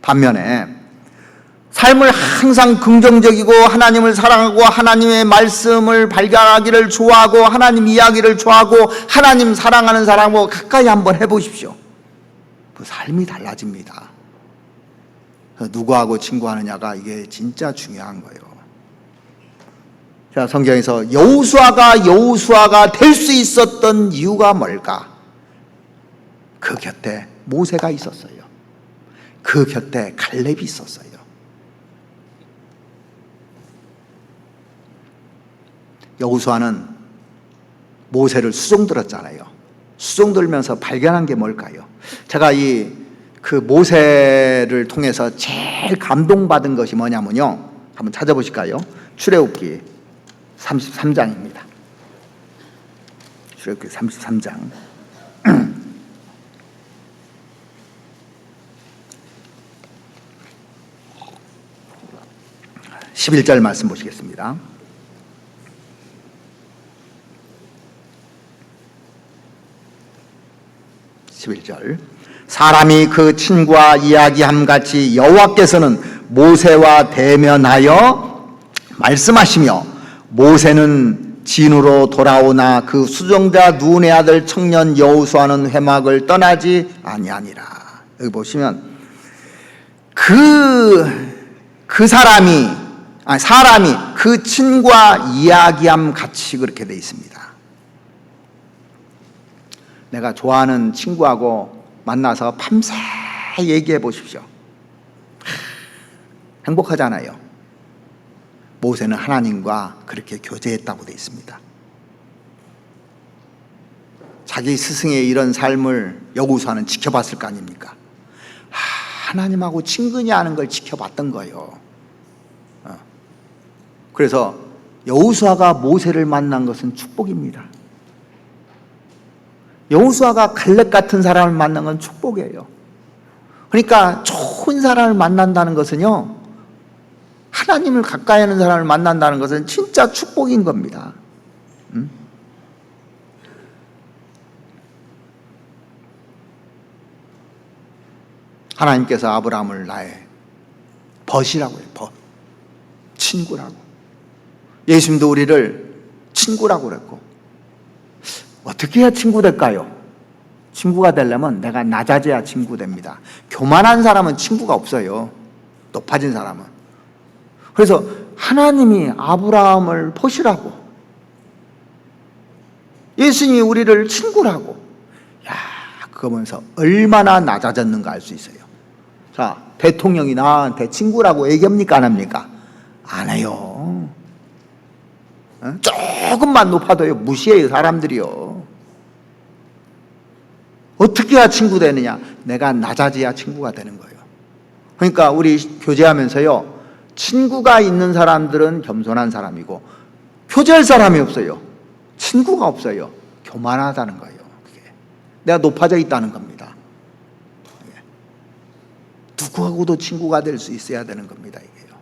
반면에 삶을 항상 긍정적이고 하나님을 사랑하고 하나님의 말씀을 발견하기를 좋아하고 하나님 이야기를 좋아하고 하나님 사랑하는 사람하고 가까이 한번 해보십시오. 그 삶이 달라집니다. 누구하고 친구하느냐가 이게 진짜 중요한 거예요. 자, 성경에서 여호수아가 될 수 있었던 이유가 뭘까? 그 곁에 모세가 있었어요. 그 곁에 갈렙이 있었어요. 여호수아는 모세를 수종 들었잖아요. 수종 들면서 발견한 게 뭘까요? 제가 그 모세를 통해서 제일 감동받은 것이 뭐냐면요. 한번 찾아보실까요? 출애굽기 33장입니다. 출애굽기 33장. 11절 말씀 보시겠습니다. 11절. 사람이 그 친구와 이야기함같이 여호와께서는 모세와 대면하여 말씀하시며 모세는 진으로 돌아오나 그 수종자 눈의 아들 청년 여호수아는 회막을 떠나지 아니하니라. 여기 보시면 사람이 그 친구와 이야기함 같이 그렇게 돼 있습니다. 내가 좋아하는 친구하고 만나서 밤새 얘기해 보십시오. 행복하잖아요. 모세는 하나님과 그렇게 교제했다고 돼 있습니다. 자기 스승의 이런 삶을 여호수아는 지켜봤을 거 아닙니까? 하나님하고 친근히 하는 걸 지켜봤던 거예요. 그래서 여호수아가 모세를 만난 것은 축복입니다. 여호수아가 갈렙 같은 사람을 만난 건 축복이에요. 그러니까 좋은 사람을 만난다는 것은요, 하나님을 가까이 하는 사람을 만난다는 것은 진짜 축복인 겁니다. 하나님께서 아브라함을 나의 벗이라고 해요. 벗. 친구라고. 예수님도 우리를 친구라고 그랬고, 어떻게 해야 친구 될까요? 친구가 되려면 내가 낮아져야 친구 됩니다. 교만한 사람은 친구가 없어요. 높아진 사람은. 그래서 하나님이 아브라함을 벗이라고, 예수님이 우리를 친구라고, 그거 보면서 얼마나 낮아졌는가 알 수 있어요. 자, 대통령이 나한테 친구라고 얘기합니까? 안 합니까? 안 해요. 조금만 높아도요, 무시해요, 사람들이요. 어떻게 해야 친구 되느냐? 내가 낮아져야 친구가 되는 거예요. 그러니까 우리 교제하면서요, 친구가 있는 사람들은 겸손한 사람이고, 교제할 사람이 없어요. 친구가 없어요. 교만하다는 거예요. 그게. 내가 높아져 있다는 겁니다. 누구하고도 친구가 될 수 있어야 되는 겁니다. 이게요.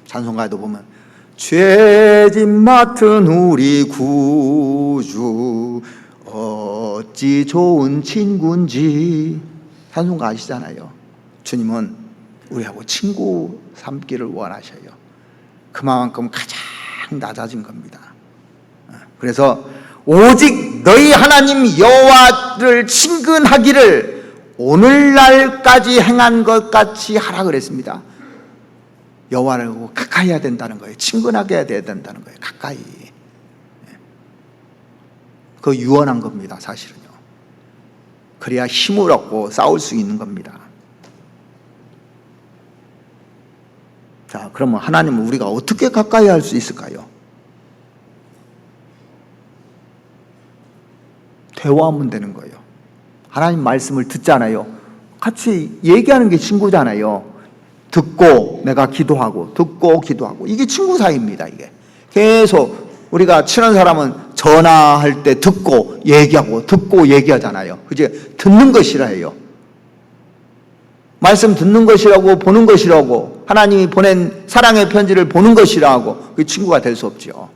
찬송가에도 보면 죄짐 맡은 우리 구주 어찌 좋은 친구인지, 찬송가 아시잖아요. 주님은 우리하고 친구 삼기를 원하셔요. 그만큼 가장 낮아진 겁니다. 그래서 오직 너희 하나님 여호와를 친근하기를 오늘날까지 행한 것 같이 하라 그랬습니다. 여호와를 가까이 해야 된다는 거예요. 친근하게 해야 된다는 거예요. 가까이. 그거 유언한 겁니다. 사실은요. 그래야 힘을 얻고 싸울 수 있는 겁니다. 자, 그러면 하나님은 우리가 어떻게 가까이 할 수 있을까요? 대화하면 되는 거예요. 하나님 말씀을 듣잖아요. 같이 얘기하는 게 친구잖아요. 듣고 내가 기도하고, 듣고 기도하고, 이게 친구 사이입니다. 이게 계속 우리가 친한 사람은 전화할 때 듣고 얘기하고, 듣고 얘기하잖아요. 그지? 듣는 거 싫어해요. 말씀 듣는 거 싫어하고, 보는 거 싫어하고, 하나님이 보낸 사랑의 편지를 보는 거 싫어하고, 그게 친구가 될 수 없죠.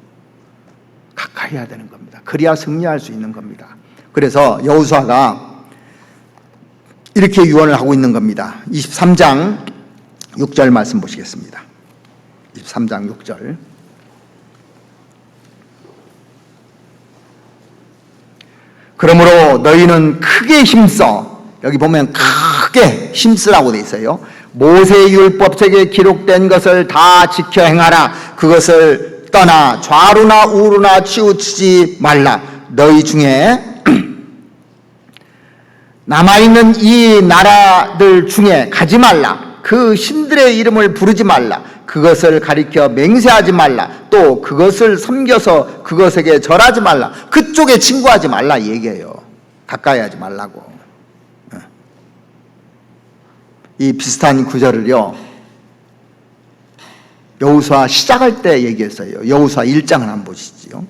가까이 해야 되는 겁니다. 그래야 승리할 수 있는 겁니다. 그래서 여호수아가 이렇게 유언을 하고 있는 겁니다. 23장 6절 말씀 보시겠습니다. 23장 6절. 그러므로 너희는 크게 힘써, 여기 보면 크게 힘쓰라고 돼 있어요. 모세의 율법책에 기록된 것을 다 지켜 행하라. 그것을 떠나 좌루나 우루나 치우치지 말라. 너희 중에 남아있는 이 나라들 중에 가지 말라. 그 신들의 이름을 부르지 말라. 그것을 가리켜 맹세하지 말라. 또 그것을 섬겨서 그것에게 절하지 말라. 그쪽에 친구하지 말라 얘기해요. 가까이 하지 말라고. 이 비슷한 구절을요, 여호수아 시작할 때 얘기했어요. 여호수아 1장을 한번 보시죠.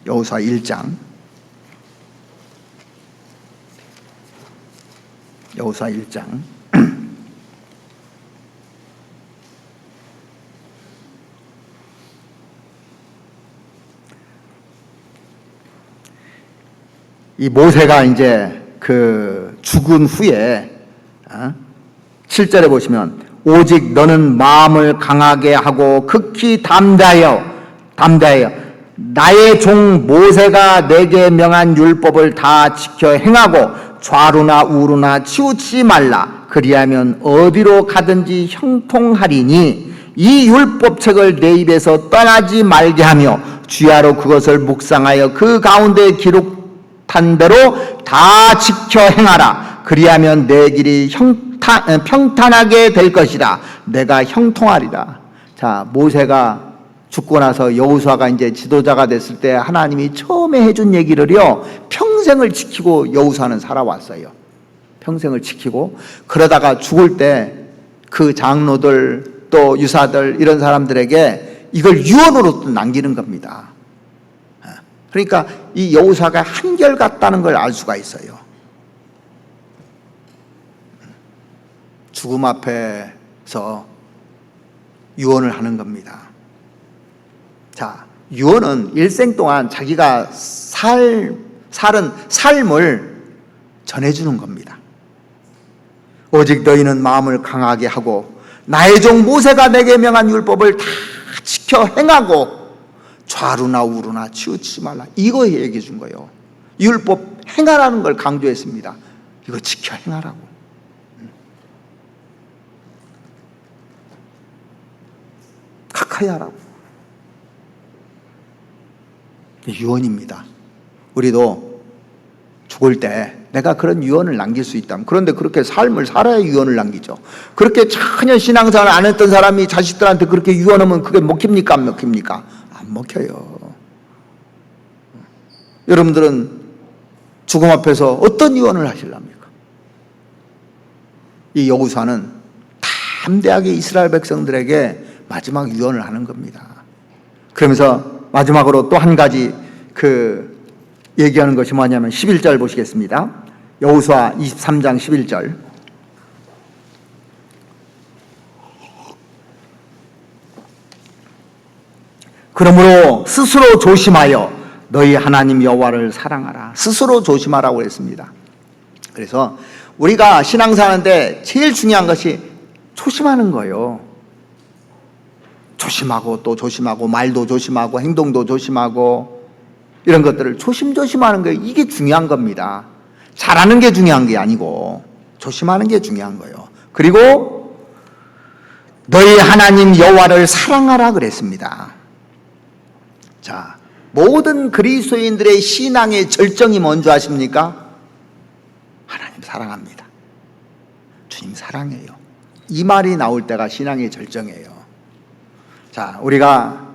여호수아 1장. 여호수아 1장. 이 모세가 이제 그 죽은 후에 7절에 보시면 오직 너는 마음을 강하게 하고 극히 담대하여 나의 종 모세가 내게 명한 율법을 다 지켜 행하고 좌루나 우루나 치우치지 말라. 그리하면 어디로 가든지 형통하리니 이 율법책을 내 입에서 떠나지 말게 하며 주야로 그것을 묵상하여 그 가운데 기록한 대로 다 지켜 행하라. 그리하면 내 길이 평탄하게 될 것이라. 내가 형통하리라. 자, 모세가 죽고 나서 여호수아가 이제 지도자가 됐을 때 하나님이 처음에 해준 얘기를요, 평생을 지키고 여호수아는 살아왔어요. 평생을 지키고, 그러다가 죽을 때 그 장로들 또 유사들 이런 사람들에게 이걸 유언으로 또 남기는 겁니다. 그러니까 이 여호수아가 한결같다는 걸 알 수가 있어요. 죽음 앞에서 유언을 하는 겁니다. 자, 유언은 일생 동안 자기가 살은 삶을 전해주는 겁니다. 오직 너희는 마음을 강하게 하고 나의 종 모세가 내게 명한 율법을 다 지켜 행하고 좌루나 우루나 치우치지 말라. 이거 얘기해 준 거예요. 율법 행하라는 걸 강조했습니다. 이거 지켜 행하라고. 가까이 하라고. 유언입니다. 우리도 죽을 때 내가 그런 유언을 남길 수 있다면, 그런데 그렇게 삶을 살아야 유언을 남기죠. 그렇게 전혀 신앙생활을 안 했던 사람이 자식들한테 그렇게 유언하면 그게 먹힙니까 안 먹힙니까? 안 먹혀요. 여러분들은 죽음 앞에서 어떤 유언을 하실랍니까? 이 여호수아는 담대하게 이스라엘 백성들에게 마지막 유언을 하는 겁니다. 그러면서 마지막으로 또 한 가지 얘기하는 것이 뭐냐면 11절 보시겠습니다. 여호수아 23장 11절. 그러므로 스스로 조심하여 너희 하나님 여호와를 사랑하라. 스스로 조심하라고 했습니다. 그래서 우리가 신앙생활하는데 제일 중요한 것이 조심하는 거예요. 조심하고 또 조심하고, 말도 조심하고 행동도 조심하고, 이런 것들을 조심조심하는 거예요. 이게 중요한 겁니다. 잘하는 게 중요한 게 아니고 조심하는 게 중요한 거예요. 그리고 너희 하나님 여호와를 사랑하라 그랬습니다. 자, 모든 그리스도인들의 신앙의 절정이 뭔지 아십니까? 하나님 사랑합니다. 주님 사랑해요. 이 말이 나올 때가 신앙의 절정이에요. 자, 우리가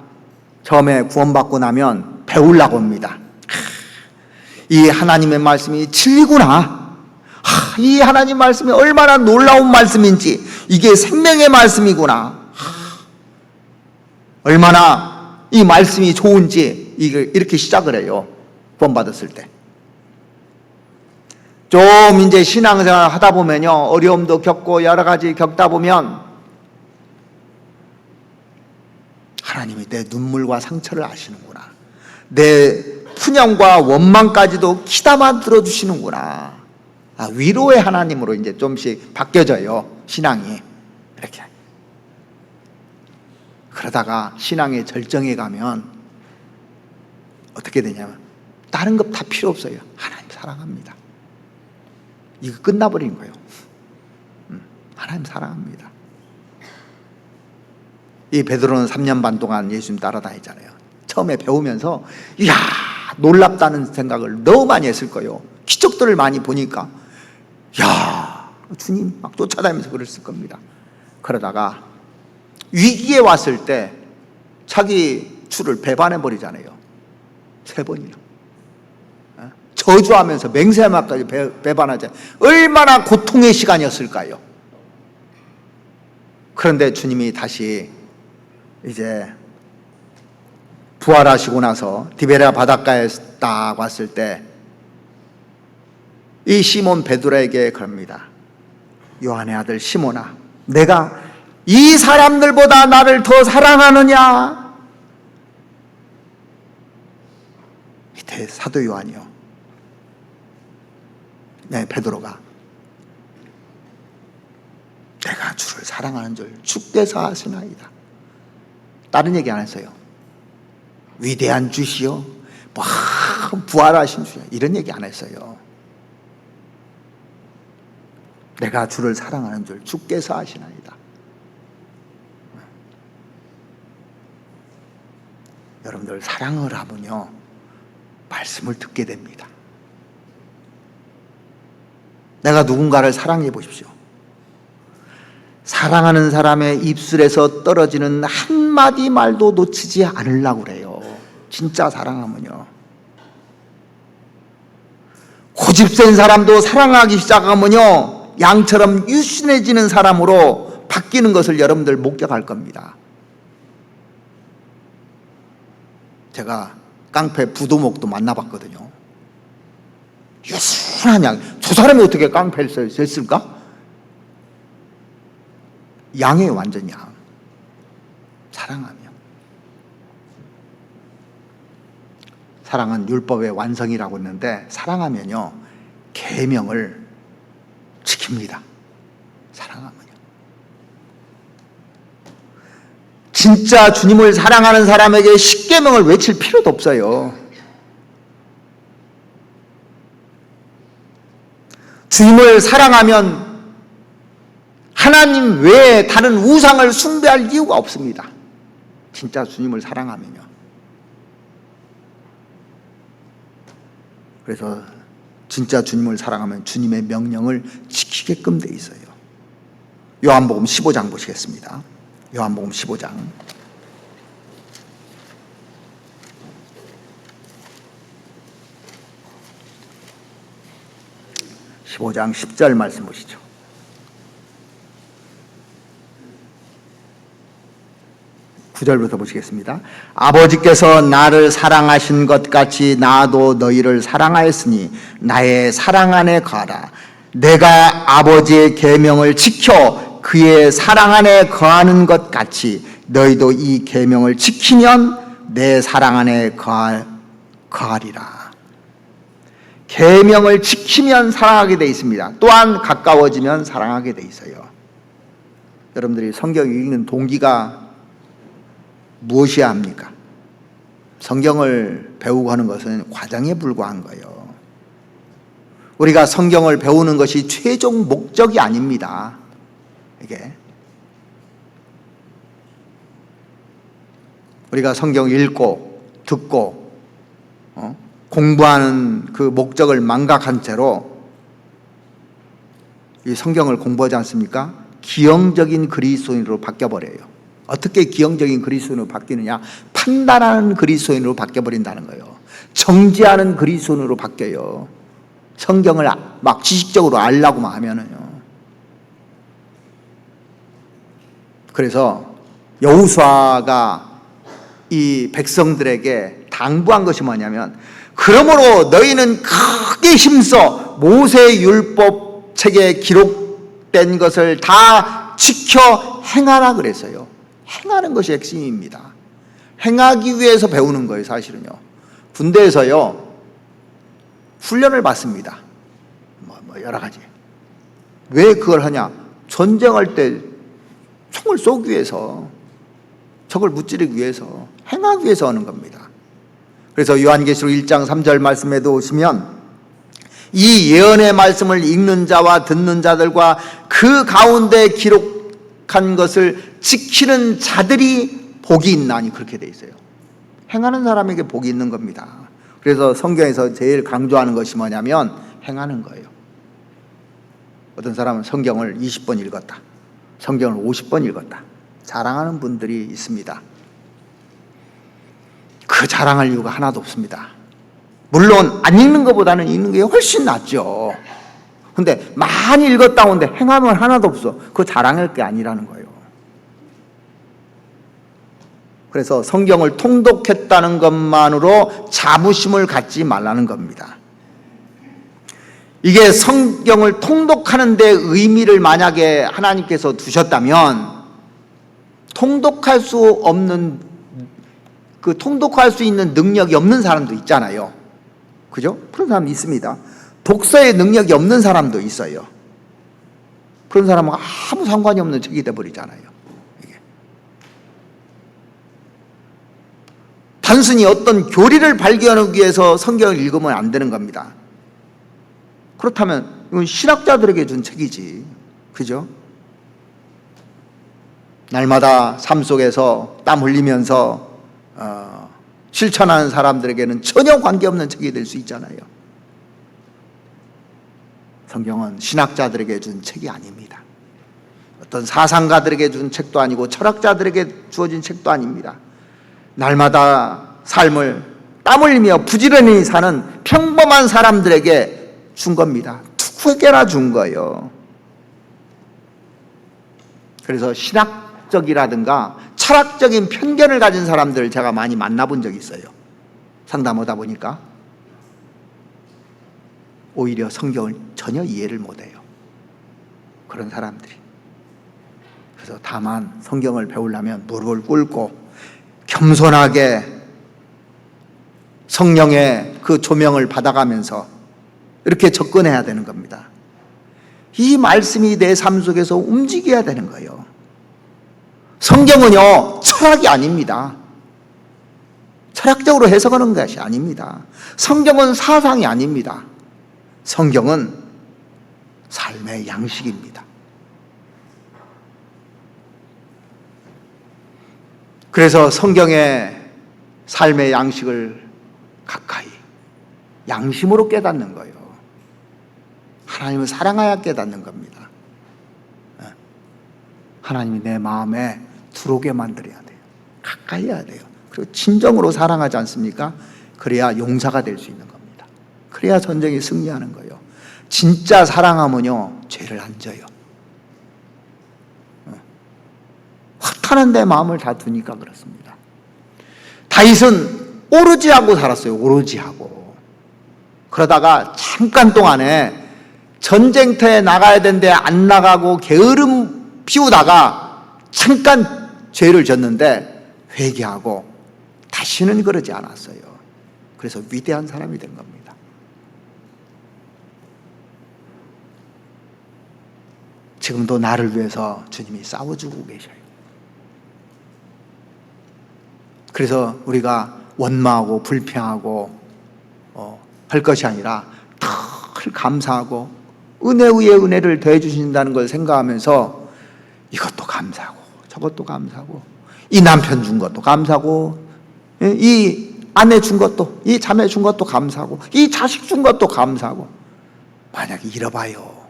처음에 구원받고 나면 배우려고 합니다. 이 하나님의 말씀이 진리구나. 이 하나님 말씀이 얼마나 놀라운 말씀인지, 이게 생명의 말씀이구나. 얼마나 이 말씀이 좋은지, 이렇게 시작을 해요. 구원받았을 때. 좀 이제 신앙생활 하다 보면요, 어려움도 겪고 여러 가지 겪다 보면 하나님이 내 눈물과 상처를 아시는구나. 내 푸념과 원망까지도 귀담아 들어주시는구나. 위로의 하나님으로 이제 좀씩 바뀌어져요, 신앙이. 이렇게. 그러다가 신앙의 절정에 가면 어떻게 되냐면 다른 것 다 필요 없어요. 하나님 사랑합니다. 이거 끝나버린 거예요. 하나님 사랑합니다. 이 베드로는 3년 반 동안 예수님 따라다니잖아요. 처음에 배우면서 이야, 놀랍다는 생각을 너무 많이 했을 거예요. 기적들을 많이 보니까 야, 주님 막 쫓아다니면서 그랬을 겁니다. 그러다가 위기에 왔을 때 자기 주를 배반해 버리잖아요. 3번이나. 저주하면서 맹세하면까지 배반하잖아요. 얼마나 고통의 시간이었을까요? 그런데 주님이 다시 이제 부활하시고 나서 디베랴 바닷가에 딱 왔을 때 이 시몬 베드로에게 그럽니다. 요한의 아들 시몬아, 내가 이 사람들보다 나를 더 사랑하느냐? 밑에 사도 요한이요. 네, 베드로가 내가 주를 사랑하는 줄 주께서 아시나이다. 다른 얘기 안 했어요. 위대한 주시여, 부활하신 주여, 이런 얘기 안 했어요. 내가 주를 사랑하는 줄 주께서 아시나이다. 여러분들 사랑을 하면요, 말씀을 듣게 됩니다. 내가 누군가를 사랑해 보십시오. 사랑하는 사람의 입술에서 떨어지는 한마디 말도 놓치지 않으려고 그래요. 진짜 사랑하면요. 고집센 사람도 사랑하기 시작하면요, 양처럼 유순해지는 사람으로 바뀌는 것을 여러분들 목격할 겁니다. 제가 깡패 부도목도 만나봤거든요. 유순한 양. 저 사람이 어떻게 깡패를 했을까? 양이에요, 완전 양. 사랑하며. 사랑은 율법의 완성이라고 했는데, 사랑하면요, 계명을 지킵니다. 사랑하면요. 진짜 주님을 사랑하는 사람에게 십계명을 외칠 필요도 없어요. 주님을 사랑하면 하나님 외에 다른 우상을 숭배할 이유가 없습니다. 진짜 주님을 사랑하면요. 그래서 진짜 주님을 사랑하면 주님의 명령을 지키게끔 돼 있어요. 요한복음 15장 보시겠습니다. 요한복음 15장 10절 말씀 보시죠. (9절부터) 보시겠습니다. 아버지께서 나를 사랑하신 것 같이 나도 너희를 사랑하였으니 나의 사랑 안에 거하라. 내가 아버지의 계명을 지켜 그의 사랑 안에 거하는 것 같이 너희도 이 계명을 지키면 내 사랑 안에 거하리라. 계명을 지키면 사랑하게 돼 있습니다. 또한 가까워지면 사랑하게 돼 있어요. 여러분들이 성경 읽는 동기가 무엇이야 합니까? 성경을 배우고 하는 것은 과정에 불과한 거예요. 우리가 성경을 배우는 것이 최종 목적이 아닙니다. 이게 우리가 성경 읽고 듣고 공부하는 그 목적을 망각한 채로 이 성경을 공부하지 않습니까? 기형적인 그리스도인으로 바뀌어버려요. 어떻게 기형적인 그리스도인으로 바뀌느냐? 판단하는 그리스도인으로 바뀌어버린다는 거예요. 정죄하는 그리스도인으로 바뀌어요. 성경을 막 지식적으로 알라고만 하면은요. 그래서 여호수아가 이 백성들에게 당부한 것이 뭐냐면, 그러므로 너희는 크게 힘써 모세 율법 책에 기록된 것을 다 지켜 행하라 그랬어요. 행하는 것이 핵심입니다. 행하기 위해서 배우는 거예요. 사실은요, 군대에서요 훈련을 받습니다. 여러 가지. 왜 그걸 하냐? 전쟁할 때 총을 쏘기 위해서, 적을 무찌르기 위해서, 행하기 위해서 하는 겁니다. 그래서 요한계시록 1장 3절 말씀에도 오시면, 이 예언의 말씀을 읽는 자와 듣는 자들과 그 가운데 기록한 것을 지키는 자들이 복이 있나니, 그렇게 돼 있어요. 행하는 사람에게 복이 있는 겁니다. 그래서 성경에서 제일 강조하는 것이 뭐냐면 행하는 거예요. 어떤 사람은 성경을 20번 읽었다, 성경을 50번 읽었다, 자랑하는 분들이 있습니다. 그 자랑할 이유가 하나도 없습니다. 물론 안 읽는 것보다는 읽는 게 훨씬 낫죠. 근데 많이 읽었다 오는데 행하면 하나도 없어. 그거 자랑할 게 아니라는 거예요. 그래서 성경을 통독했다는 것만으로 자부심을 갖지 말라는 겁니다. 이게 성경을 통독하는 데 의미를 만약에 하나님께서 두셨다면, 통독할 수 없는, 그 통독할 수 있는 능력이 없는 사람도 있잖아요. 그죠? 그런 사람이 있습니다. 독서의 능력이 없는 사람도 있어요. 그런 사람은 아무 상관이 없는 책이 돼버리잖아요. 이게. 단순히 어떤 교리를 발견하기 위해서 성경을 읽으면 안 되는 겁니다. 그렇다면 이건 신학자들에게 준 책이지, 그죠? 날마다 삶 속에서 땀 흘리면서 실천하는 사람들에게는 전혀 관계없는 책이 될 수 있잖아요. 성경은 신학자들에게 준 책이 아닙니다. 어떤 사상가들에게 준 책도 아니고 철학자들에게 주어진 책도 아닙니다. 날마다 삶을 땀 흘리며 부지런히 사는 평범한 사람들에게 준 겁니다. 누구에게나 준 거예요. 그래서 신학적이라든가 철학적인 편견을 가진 사람들을 제가 많이 만나본 적이 있어요. 상담하다 보니까 오히려 성경을 전혀 이해를 못해요. 그런 사람들이. 그래서 다만 성경을 배우려면 무릎을 꿇고 겸손하게 성령의 그 조명을 받아가면서 이렇게 접근해야 되는 겁니다. 이 말씀이 내 삶 속에서 움직여야 되는 거예요. 성경은요, 철학이 아닙니다. 철학적으로 해석하는 것이 아닙니다. 성경은 사상이 아닙니다. 성경은 삶의 양식입니다. 그래서 성경의 삶의 양식을 가까이 양심으로 깨닫는 거예요. 하나님을 사랑해야 깨닫는 겁니다. 하나님이 내 마음에 들어오게 만들어야 돼요. 가까이 해야 돼요. 그리고 진정으로 사랑하지 않습니까? 그래야 용사가 될 수 있는 겁니다. 그래야 전쟁이 승리하는 거예요. 진짜 사랑하면요, 죄를 안 져요. 허탄한 내 마음을 다 두니까 그렇습니다. 다윗은 오로지 하고 살았어요. 오로지 하고. 그러다가 잠깐 동안에 전쟁터에 나가야 되는데 안 나가고 게으름 피우다가 잠깐 죄를 졌는데 회개하고 다시는 그러지 않았어요. 그래서 위대한 사람이 된 겁니다. 지금도 나를 위해서 주님이 싸워주고 계셔요. 그래서 우리가 원망하고 불평하고 할 것이 아니라 늘 감사하고 은혜 위에 은혜를 더해 주신다는 걸 생각하면서 이것도 감사하고 저것도 감사하고 이 남편 준 것도 감사하고 이 아내 준 것도 이 자매 준 것도 감사하고 이 자식 준 것도 감사하고. 만약에 잃어봐요.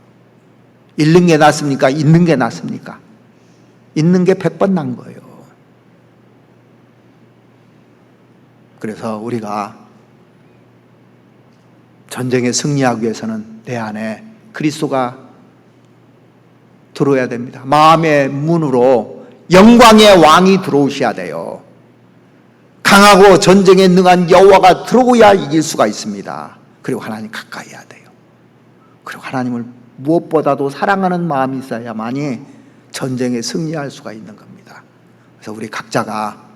잃는 게 낫습니까? 있는 게 낫습니까? 있는 게 100번 난 거예요. 그래서 우리가 전쟁에 승리하기 위해서는 내 안에 그리스도가 들어오야 됩니다. 마음의 문으로 영광의 왕이 들어오셔야 돼요. 강하고 전쟁에 능한 여호와가 들어오야 이길 수가 있습니다. 그리고 하나님 가까이 해야 돼요. 그리고 하나님을 무엇보다도 사랑하는 마음이 있어야만이 전쟁에 승리할 수가 있는 겁니다. 그래서 우리 각자가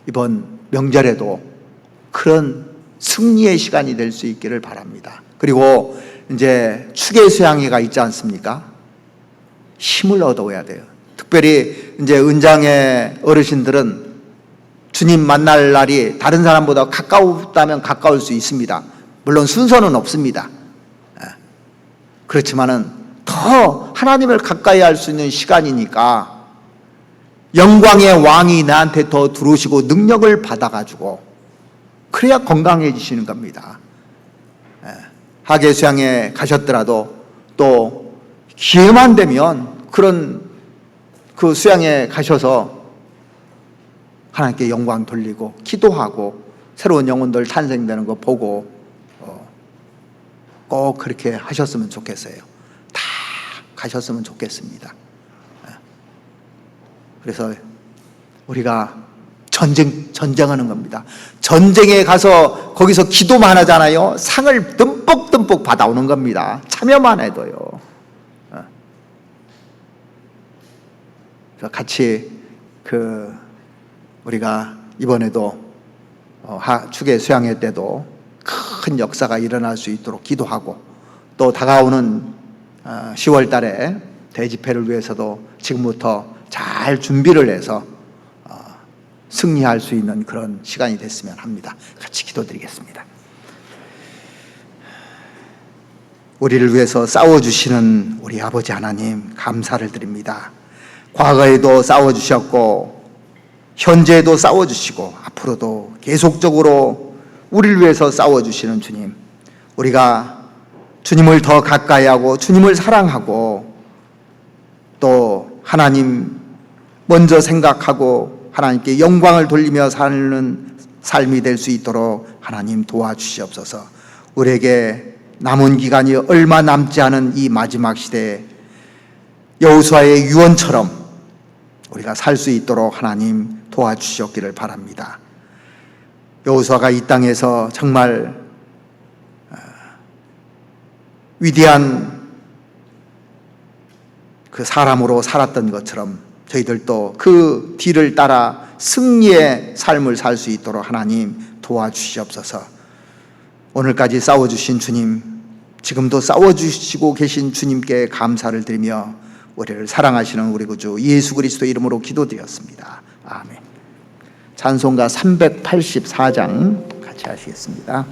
이번 명절에도 그런 승리의 시간이 될 수 있기를 바랍니다. 그리고 이제 추계 수양회가 있지 않습니까? 힘을 얻어야 돼요. 특별히 이제 은장의 어르신들은 주님 만날 날이 다른 사람보다 가까웠다면 가까울 수 있습니다. 물론 순서는 없습니다. 그렇지만은 더 하나님을 가까이 할 수 있는 시간이니까 영광의 왕이 나한테 더 들어오시고 능력을 받아가지고 그래야 건강해지시는 겁니다. 하계 수양에 가셨더라도 또 기회만 되면 그런 그 수양에 가셔서 하나님께 영광 돌리고 기도하고 새로운 영혼들 탄생되는 거 보고 꼭 그렇게 하셨으면 좋겠어요. 다 가셨으면 좋겠습니다. 그래서 우리가 전쟁하는 겁니다. 전쟁에 가서 거기서 기도만 하잖아요. 상을 듬뿍듬뿍 받아오는 겁니다. 참여만 해도요. 그래서 같이 우리가 이번에도 추계 수양회 때도 큰 역사가 일어날 수 있도록 기도하고 또 다가오는 10월 달에 대집회를 위해서도 지금부터 잘 준비를 해서 승리할 수 있는 그런 시간이 됐으면 합니다. 같이 기도드리겠습니다. 우리를 위해서 싸워주시는 우리 아버지 하나님 감사를 드립니다. 과거에도 싸워주셨고 현재에도 싸워주시고 앞으로도 계속적으로 우리를 위해서 싸워주시는 주님, 우리가 주님을 더 가까이 하고 주님을 사랑하고 또 하나님 먼저 생각하고 하나님께 영광을 돌리며 사는 삶이 될 수 있도록 하나님 도와주시옵소서. 우리에게 남은 기간이 얼마 남지 않은 이 마지막 시대에 여호수아의 유언처럼 우리가 살 수 있도록 하나님 도와주시옵기를 바랍니다. 여호수아가 이 땅에서 정말 위대한 그 사람으로 살았던 것처럼 저희들도 그 뒤를 따라 승리의 삶을 살 수 있도록 하나님 도와주시옵소서. 오늘까지 싸워주신 주님, 지금도 싸워주시고 계신 주님께 감사를 드리며 우리를 사랑하시는 우리 구주 예수 그리스도의 이름으로 기도드렸습니다. 아멘. 찬송가 384장 같이 하시겠습니다.